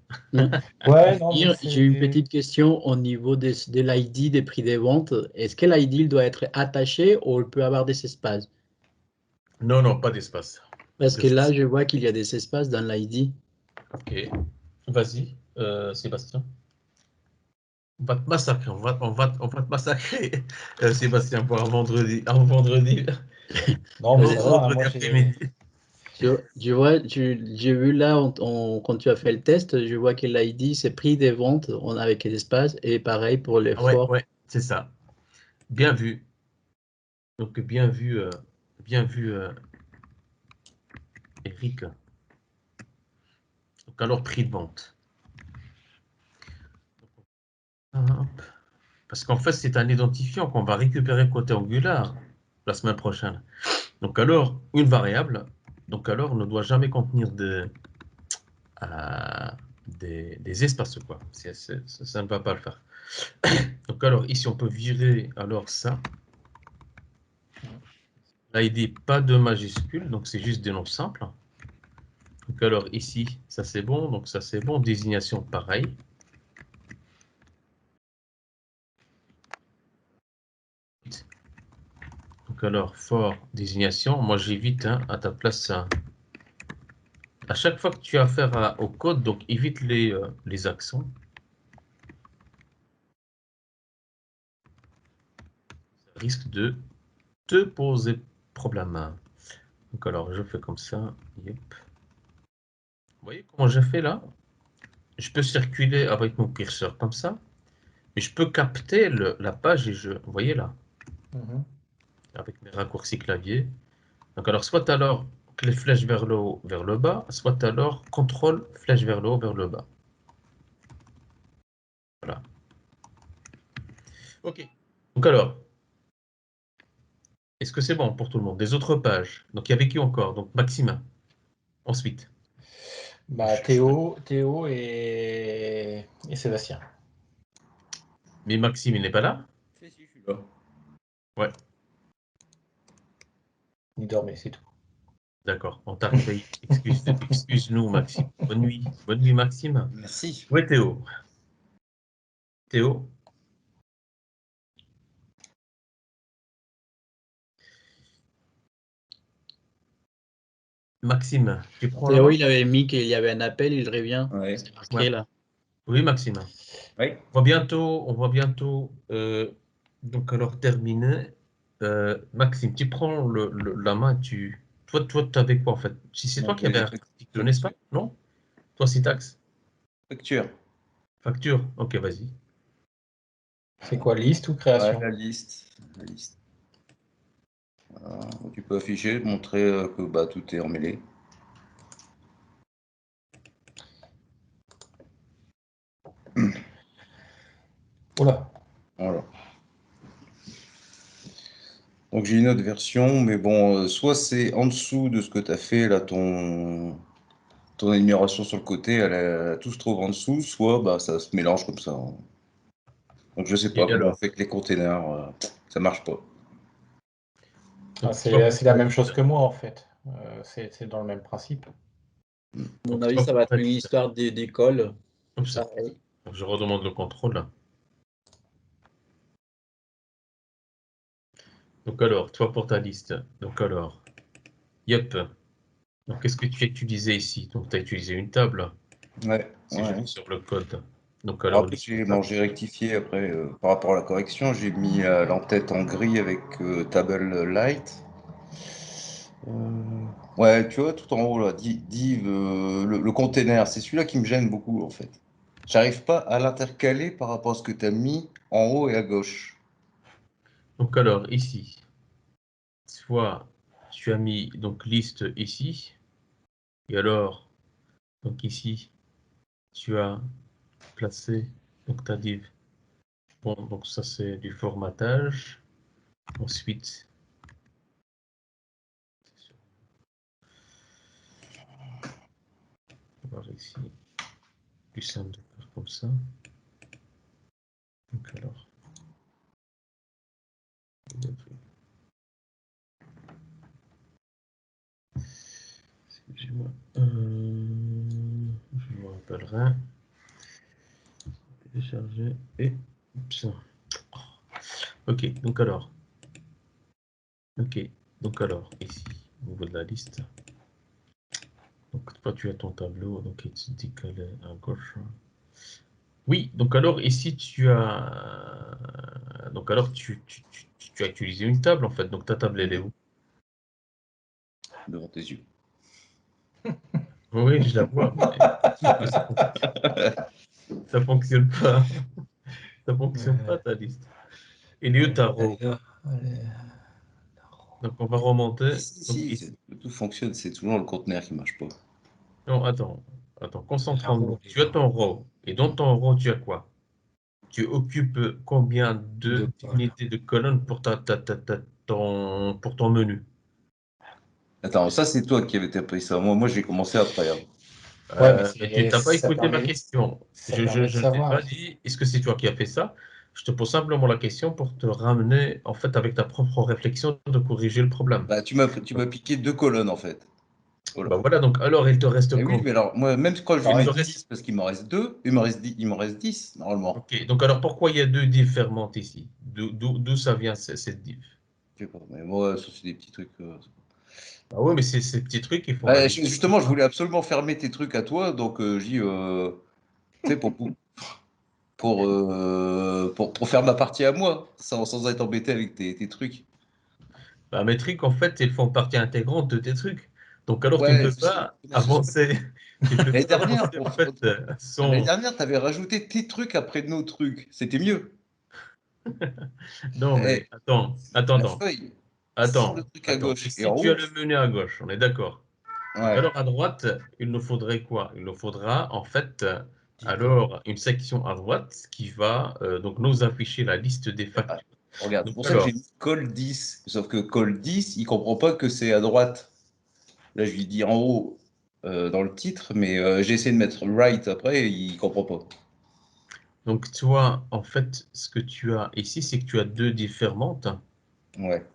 E: Ouais, non, mais
C: J'ai une
E: c'est.
C: petite question au niveau de l'ID des prix des ventes. Est-ce que l'ID doit être attaché ou il peut avoir des espaces?
A: Non, non, pas d'espace.
C: Parce que là, je vois qu'il y a des espaces dans l'ID.
A: Ok, vas-y, Sébastien. On va te massacrer, on va te massacrer, Sébastien, pour un vendredi.
E: Non, mais
C: Ouais,
E: ça va.
A: Vendredi
E: Moi,
A: après-midi.
C: Tu vois, j'ai vu là, quand tu as fait le test, je vois que l'ID, c'est prix des ventes avec les espaces, et pareil pour les
A: Ouais,
C: forts.
A: ouais, c'est ça. Bien vu. Donc, bien vu, Eric. Donc, alors, prix de vente. Hop. Parce qu'en fait, c'est un identifiant qu'on va récupérer côté Angular la semaine prochaine. Donc, alors, une variable, donc alors, ne doit jamais contenir des espaces, quoi. Ça ne va pas le faire. Donc, alors, ici, on peut virer alors ça. L'ID, pas de majuscule, donc c'est juste des noms simples. Donc, alors, ici, ça c'est bon, donc ça c'est bon. Désignation, pareil. Donc, alors, for désignation, moi j'évite à ta place. À chaque fois que tu as affaire au code, donc évite les accents. Ça risque de te poser problème. Donc, alors, je fais comme ça. Yep. Vous voyez comment j'ai fait là? Je peux circuler avec mon curseur comme ça. Mais je peux capter la page et vous voyez là, avec mes raccourcis clavier. Donc alors, soit alors les flèches vers le haut, vers le bas, soit alors contrôle flèche vers le haut, vers le bas. Voilà. Ok. Donc alors, est-ce que c'est bon pour tout le monde? Des autres pages. Donc il y avait qui encore? Donc Maxima. Ensuite.
E: Bah, Théo et Sébastien.
A: Mais Maxime, il n'est pas là?
I: Si, si, je suis là.
A: Ouais,
E: Il dormait, c'est tout.
A: d'accord. On t'a réveillé. Excuse-nous, Maxime. Bonne nuit. Bonne nuit, Maxime.
I: Merci.
A: Ouais, Théo. Théo. Maxime, tu prends la
C: Théo,
A: main?
C: il avait mis qu'il y avait un appel, il revient.
I: Ouais.
C: C'est marqué
A: Ouais.
C: là.
A: Oui, Maxime.
I: Oui.
A: On va bientôt donc alors terminer. Maxime, tu prends la main, toi, tu avais quoi en fait? Si c'est toi qui avais un article, n'est-ce pas? Non? Toi, c'est taxe?
I: Facture.
A: Facture? Ok, vas-y.
E: C'est quoi, liste ou
I: Ouais,
E: création?
I: la liste. La liste. Voilà. Tu peux afficher, montrer que bah, tout est emmêlé.
E: Oula.
I: Voilà. Donc j'ai une autre version, mais bon, soit c'est en dessous de ce que tu as fait, là, ton énumération sur le côté, tout se trouve en dessous, soit bah, ça se mélange comme ça. Donc je sais pas
A: Et
I: comment on
A: alors?
I: fait que les containers, ça marche pas.
E: Ah, c'est la même chose que moi, en fait. C'est dans le même principe.
C: À mon
A: Donc,
C: avis,
A: toi,
C: ça va
A: en
C: être une
A: fait,
C: histoire d'école.
A: comme ça.
C: Pareil.
A: Je redemande le contrôle. Donc alors, toi pour ta liste. Donc alors, yep. Donc qu'est-ce que tu as utilisé ici? Donc tu as utilisé une table.
I: Ouais.
A: Si je
I: Ouais.
A: vais sur le code. Donc alors,
I: Après, j'ai rectifié après par rapport à la correction. J'ai mis l'entête en gris avec table light. Ouais, tu vois, tout en haut là, div, le container, c'est celui-là qui me gêne beaucoup en fait. J'arrive pas à l'intercaler par rapport à ce que tu as mis en haut et à gauche.
A: donc alors ici, soit tu as mis donc liste ici, et alors donc ici tu as placé donc ta div. Bon, donc ça c'est du formatage. Ensuite, on va voir ici, plus simple de faire comme ça. Donc alors, excusez-moi, je me rappellerai. Télécharger et oups. Ok, donc alors. Ok, donc alors, ici, au niveau de la liste. Donc toi tu as ton tableau, donc il te dit qu'elle est à gauche. Oui, donc alors ici tu as. Donc alors tu as utilisé une table en fait, donc ta table elle est où?
I: Devant tes yeux.
A: Oui, je la vois, mais ça fonctionne pas. Ça fonctionne pas ta liste. Et lieu ta row. Donc on va remonter. Donc,
I: Si,
A: ici.
I: tout fonctionne, c'est toujours le conteneur qui marche pas.
A: Non, attends, concentrons-nous. Tu as ton row. Et dans ton row, tu as quoi? Tu occupes combien d'unités de colonnes pour pour ton menu?
I: Attends, ça c'est toi qui avais tapé ça. Moi j'ai commencé après. Hein.
E: Ouais, mais
A: Tu n'as pas
E: ça
A: écouté ma
E: permet,
A: question.
E: ça permet de
A: Je ne t'ai pas
E: savoir.
A: dit, est-ce que c'est toi qui as fait ça? Je te pose simplement la question pour te ramener, en fait, avec ta propre réflexion, de corriger le problème.
I: Bah, tu m'as piqué 2 colonnes en fait. Voilà.
A: Bah voilà, donc alors il te reste
I: Eh oui,
A: combien?
I: mais alors, moi, même quand je vais
A: Il te
I: mettre
A: reste-
I: 10, parce qu'il m'en reste 2, il m'en reste 10 normalement.
A: Ok, donc alors pourquoi il y a deux divs fermentes ici? D'où ça vient cette div?
I: Je sais pas, mais moi, ça c'est des petits trucs.
A: Bah oui, mais c'est ces petits trucs qui font la
I: Bah,
A: différence.
I: justement, je voulais absolument fermer tes trucs à toi, donc j'ai tu sais, pour faire ma partie à moi, sans être embêté avec tes trucs.
A: Bah, mes trucs, en fait, ils font partie intégrante de tes trucs. Donc alors tu ne
I: Ouais,
A: peux
I: je sais,
A: pas
I: comment ça se fait.
A: avancer. Tu ne peux
I: L'année
A: pas
I: dernière,
A: avancer, en fait,
I: l'année
A: sans.
I: dernière, t'avais rajouté tes trucs après nos trucs. C'était mieux.
A: Non,
I: Eh,
A: mais attends,
I: la feuille, sans le truc à
A: attends.
I: gauche et
A: Ici,
I: en
A: tu as
I: haut.
A: le menu à gauche, on est d'accord. Donc
I: Ouais.
A: alors à droite, il nous faudrait quoi? Il nous faudra en fait alors une section à droite qui va donc nous afficher la liste des factures.
I: Regarde, c'est
A: Donc
I: pour ça que
A: alors,
I: j'ai mis col 10. Sauf que col 10, il comprend pas que c'est à droite. Là, je lui dis en haut dans le titre, mais j'ai essayé de mettre right après, et il comprend pas.
A: donc toi, en fait, ce que tu as ici, c'est que tu as deux différentes.
I: Ouais.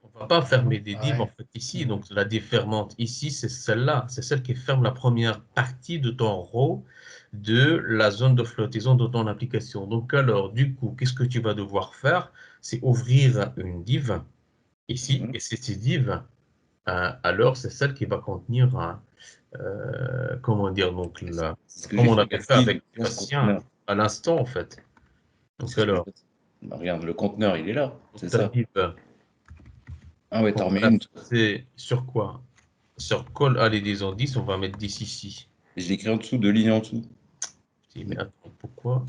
A: On va pas fermer des divs
E: Ouais.
A: en fait ici. Donc la div fermante ici, c'est celle-là. C'est celle qui ferme la première partie de ton row de la zone de flottaison de ton application. Donc alors, du coup, qu'est-ce que tu vas devoir faire? C'est ouvrir une div ici.
I: Mhm.
A: Et cette div, alors c'est celle qui va contenir, comment dire, donc
I: C'est ce que
A: comme
I: j'ai
A: on
I: fait
A: avait fait avec
I: dans ce
A: Bastien
I: conteneur.
A: à l'instant en fait. Donc
I: C'est ce que j'ai
A: alors,
I: fait. Bah, regarde, le conteneur, il est là. C'est
A: ta
I: ça.
A: div,
I: Ah ouais, t'en
A: on
I: remets
A: va la
I: une.
A: passer sur quoi? Sur call, allez, disons 10, on va mettre 10 ici.
I: Et je l'écris en dessous, 2 lignes en dessous.
A: Je dis, mais attends, pourquoi?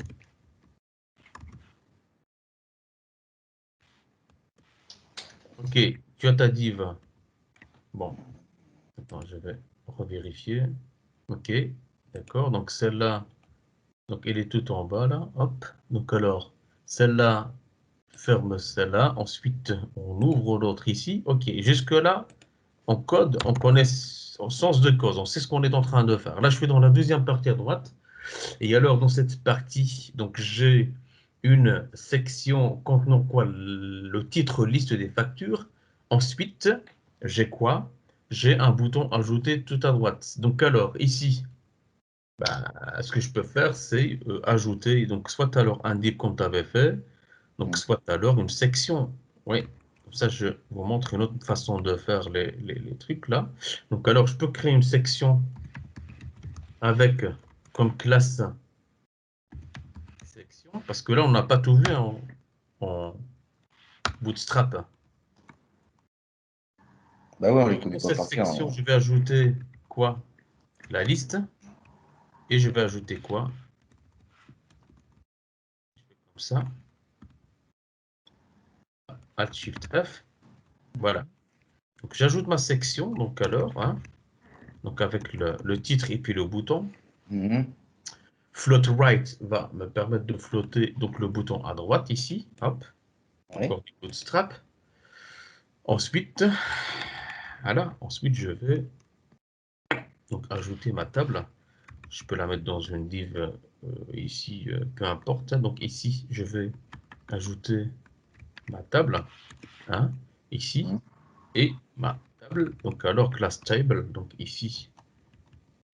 A: Ok, tu as ta div. Bon, attends, je vais revérifier. Ok, d'accord, donc celle-là, donc elle est tout en bas là, hop. Donc alors, celle-là ferme celle-là. Ensuite, on ouvre l'autre ici. Ok, jusque-là, en code, on connaît au sens de cause, on sait ce qu'on est en train de faire. Là, je suis dans la deuxième partie à droite. Et alors, dans cette partie, donc j'ai une section contenant quoi? Le titre liste des factures. Ensuite, j'ai quoi? J'ai un bouton ajouter tout à droite. Donc alors, ici, Ce que je peux faire, c'est ajouter, donc soit alors un div comme tu avais fait, donc soit alors une section. Oui, comme ça je vous montre une autre façon de faire les trucs là. Donc alors je peux créer une section avec comme classe section, parce que là on n'a pas tout vu en Bootstrap.
I: Bah ouais, on les
A: Donc,
I: connaît
A: dans
I: pas
A: cette
I: par cœur.
A: section,
I: Hein.
A: je vais ajouter quoi? La liste. Et je vais ajouter quoi? Comme ça. Alt Shift F. Voilà. Donc j'ajoute ma section. Donc alors, hein, donc avec le titre et puis le bouton.
I: Mhm.
A: Float right va me permettre de flotter donc le bouton à droite ici. Hop.
I: Ouais.
A: Encore du bootstrap. Ensuite, voilà. Ensuite, je vais donc ajouter ma table. Je peux la mettre dans une div ici, peu importe. Donc ici, je vais ajouter ma table, hein, ici,
I: Mhm.
A: et ma table. Donc alors class table, donc ici,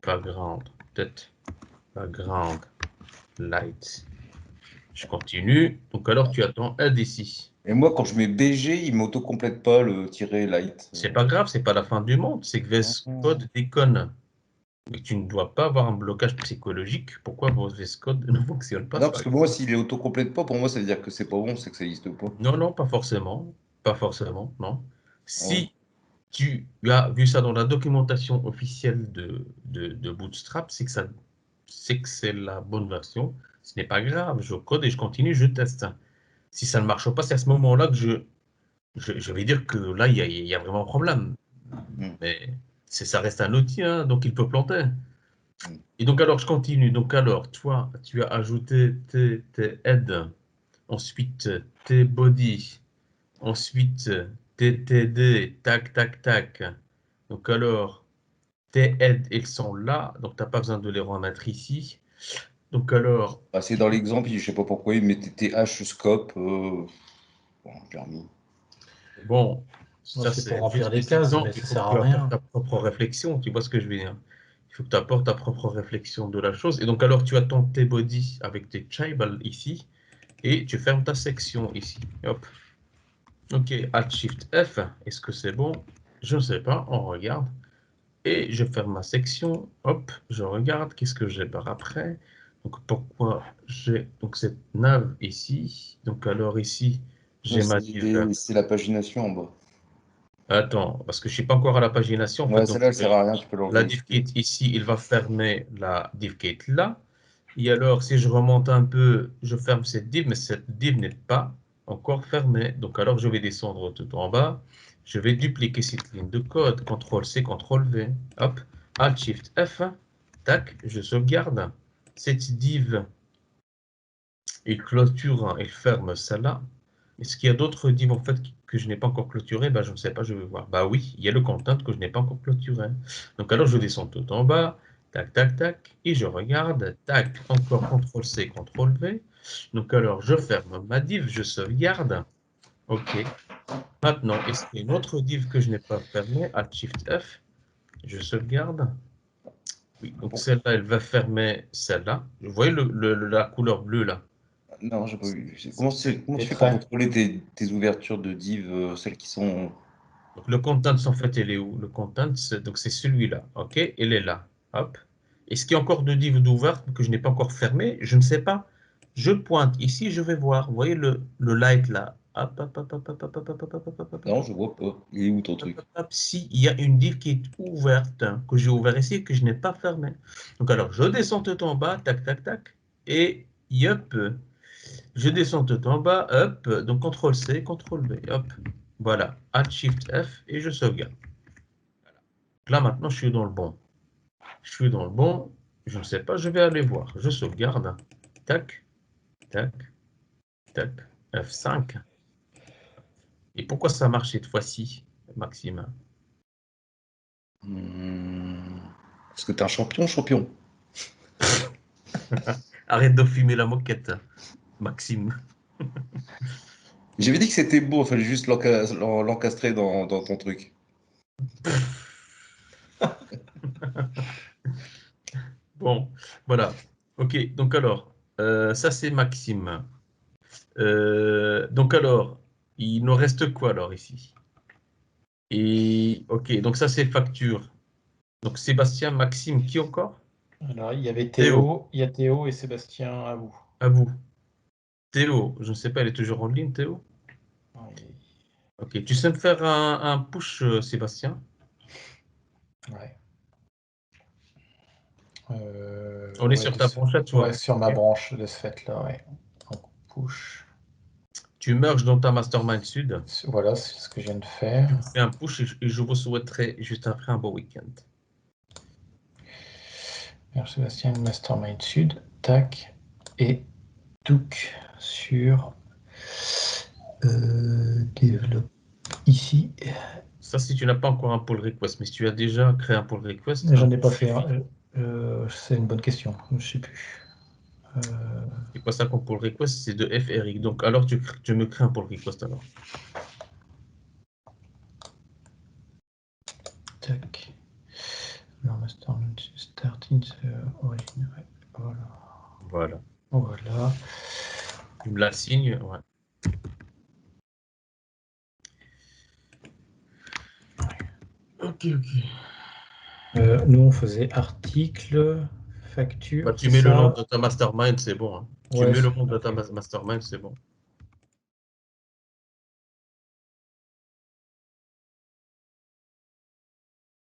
A: background, peut-être background light. Je continue. Donc alors tu attends add ici.
I: Et moi, quand je mets BG, il m'auto-complète pas le tiret light.
A: C'est pas grave, c'est pas la fin du monde. C'est que VS Code déconne. Mais tu ne dois pas avoir un blocage psychologique. Pourquoi VS Code ne fonctionne pas?
I: Non, parce que moi, s'il est auto-complète pas, pour moi, ça veut dire que c'est pas bon, c'est que ça existe pas.
A: Non, non, pas forcément. Pas forcément, non.
I: Ah ouais.
A: Si tu as vu ça dans la documentation officielle de Bootstrap, c'est que c'est la bonne version. Ce n'est pas grave, je code et je continue, je teste. Si ça ne marche pas, c'est à ce moment-là que je vais dire que là, il y a vraiment un problème. Mais ça reste un outil, hein, donc il peut planter. Et donc alors, je continue. Donc alors, toi, tu as ajouté tes heads, ensuite tes body, ensuite tes TD, tac, tac, tac. Donc alors, tes heads, ils sont là, donc tu n'as pas besoin de les remettre ici. Donc alors,
I: Ah, c'est dans l'exemple, je sais pas pourquoi il mettait TH scope. Bon, j'ai remis.
A: bon,
E: Moi,
A: ça
E: c'est pour
A: c'est
E: remplir
A: juste
E: des
A: des
E: cases,
A: exemples.
E: mais
A: Il
E: ça
A: faut que
E: sert
A: tu
E: à
A: apportes
E: rien.
A: ta propre réflexion, tu vois ce que je veux dire. Il faut que tu apportes ta propre réflexion de la chose. Et donc alors, tu attends tes body avec tes chibal ici, et tu fermes ta section ici. Hop. Ok, Alt Shift F, est-ce que c'est bon? Je ne sais pas, on regarde. Et je ferme ma section, hop, je regarde, qu'est-ce que j'ai par après? Donc pourquoi j'ai donc cette nav ici? Donc alors ici, j'ai ma div.
I: C'est la pagination en bas.
A: Attends, parce que je ne suis pas encore à la pagination. En fait,
I: Ouais,
A: donc,
I: celle-là, elle sert à rien, tu peux
A: la
I: l'enlever.
A: div kit ici, il va fermer la div kit là. Et alors, si je remonte un peu, je ferme cette div, mais cette div n'est pas encore fermée. Donc alors, je vais descendre tout en bas. Je vais dupliquer cette ligne de code. CTRL-C, CTRL-V. Hop, Alt-Shift-F. Tac, je sauvegarde. Cette div, il clôture, il ferme celle-là. Est-ce qu'il y a d'autres divs en fait que je n'ai pas encore clôturé? Je ne sais pas, je vais voir. Bah oui, il y a le content que je n'ai pas encore clôturé. Donc alors je descends tout en bas, tac, tac, tac, et je regarde, tac, encore CTRL-C, CTRL-V. Donc alors je ferme ma div, je sauvegarde. OK. Maintenant, est-ce qu'il y a une autre div que je n'ai pas fermée? Alt-Shift-F, je sauvegarde. Oui, donc celle-là, elle va fermer celle-là. Vous voyez la couleur bleue là?
I: Non, j'ai pas vu. Comment tu fais pour
E: traits.
I: contrôler tes ouvertures de div, celles qui sont.
A: Donc, le content, en fait, il est où? Le content, donc c'est celui-là. OK? Il est là. Hop. Est-ce qu'il y a encore de div d'ouvert que je n'ai pas encore fermé? Je ne sais pas. Je pointe ici, je vais voir. Vous voyez le light là? Hop, hop, hop, hop, hop, hop, hop, hop, hop, hop, hop,
I: Non,
A: hop,
I: je vois pas. Il est où ton truc?
A: hop. Si, il y a une div qui est ouverte, hein, que j'ai ouvert ici et que je n'ai pas fermée. Donc, alors, je descends tout en bas, tac, tac, tac. Et, yep. Je descends tout en bas, hop, donc CTRL-C, CTRL-V, hop, voilà, Alt-Shift-F et je sauvegarde. Voilà. Là, maintenant, je suis dans le bon. Je suis dans le bon, je ne sais pas, je vais aller voir. Je sauvegarde, tac, tac, tac, F5. Et pourquoi ça marche cette fois-ci, Maxime?
I: Parce que t'es un champion.
A: Arrête de fumer la moquette, Maxime.
I: J'avais dit que c'était beau, il fallait juste l'encastrer dans ton truc.
A: Bon, voilà. Ok, donc alors, ça c'est Maxime. Donc alors, il nous reste quoi alors ici? Et ok, donc ça c'est facture. Donc Sébastien, Maxime, qui encore?
E: Alors, il y avait
A: Théo.
E: Théo, il y a Théo et Sébastien à vous.
A: À vous. Théo, je ne sais pas, elle est toujours en ligne, Théo? Ok, tu sais me faire un push, Sébastien?
E: Ouais.
A: On est
E: Ouais,
A: sur ta branchette, toi.
E: ouais, sur ma branche de ce fait-là, ouais. Donc, push.
A: Tu merges dans ta mastermind sud.
E: Voilà, c'est ce que je viens de faire.
A: Tu me fais un push et je vous souhaiterais juste après un beau week-end.
E: Merci Sébastien, mastermind sud. Tac. Et touk sur développe ici.
A: Ça, si tu n'as pas encore un pull request, mais si tu as déjà créé un pull request.
E: J'en ai pas fait. C'est une bonne question. Je ne sais plus.
A: C'est quoi ça qu'on pull request? C'est de FRX. Donc, alors, tu me crées un pull request alors.
E: Tac. Non, mastermind starting origin. Ouais. Voilà.
A: Voilà.
E: Voilà.
A: Tu me la signes, ouais. Ok, ok.
E: Nous, on faisait article, facture.
A: Bah, tu
E: c'est
A: mets le
E: ça
A: nom de ta mastermind, c'est bon. Hein. Tu
E: Ouais,
A: mets le nom de ta mastermind, c'est bon.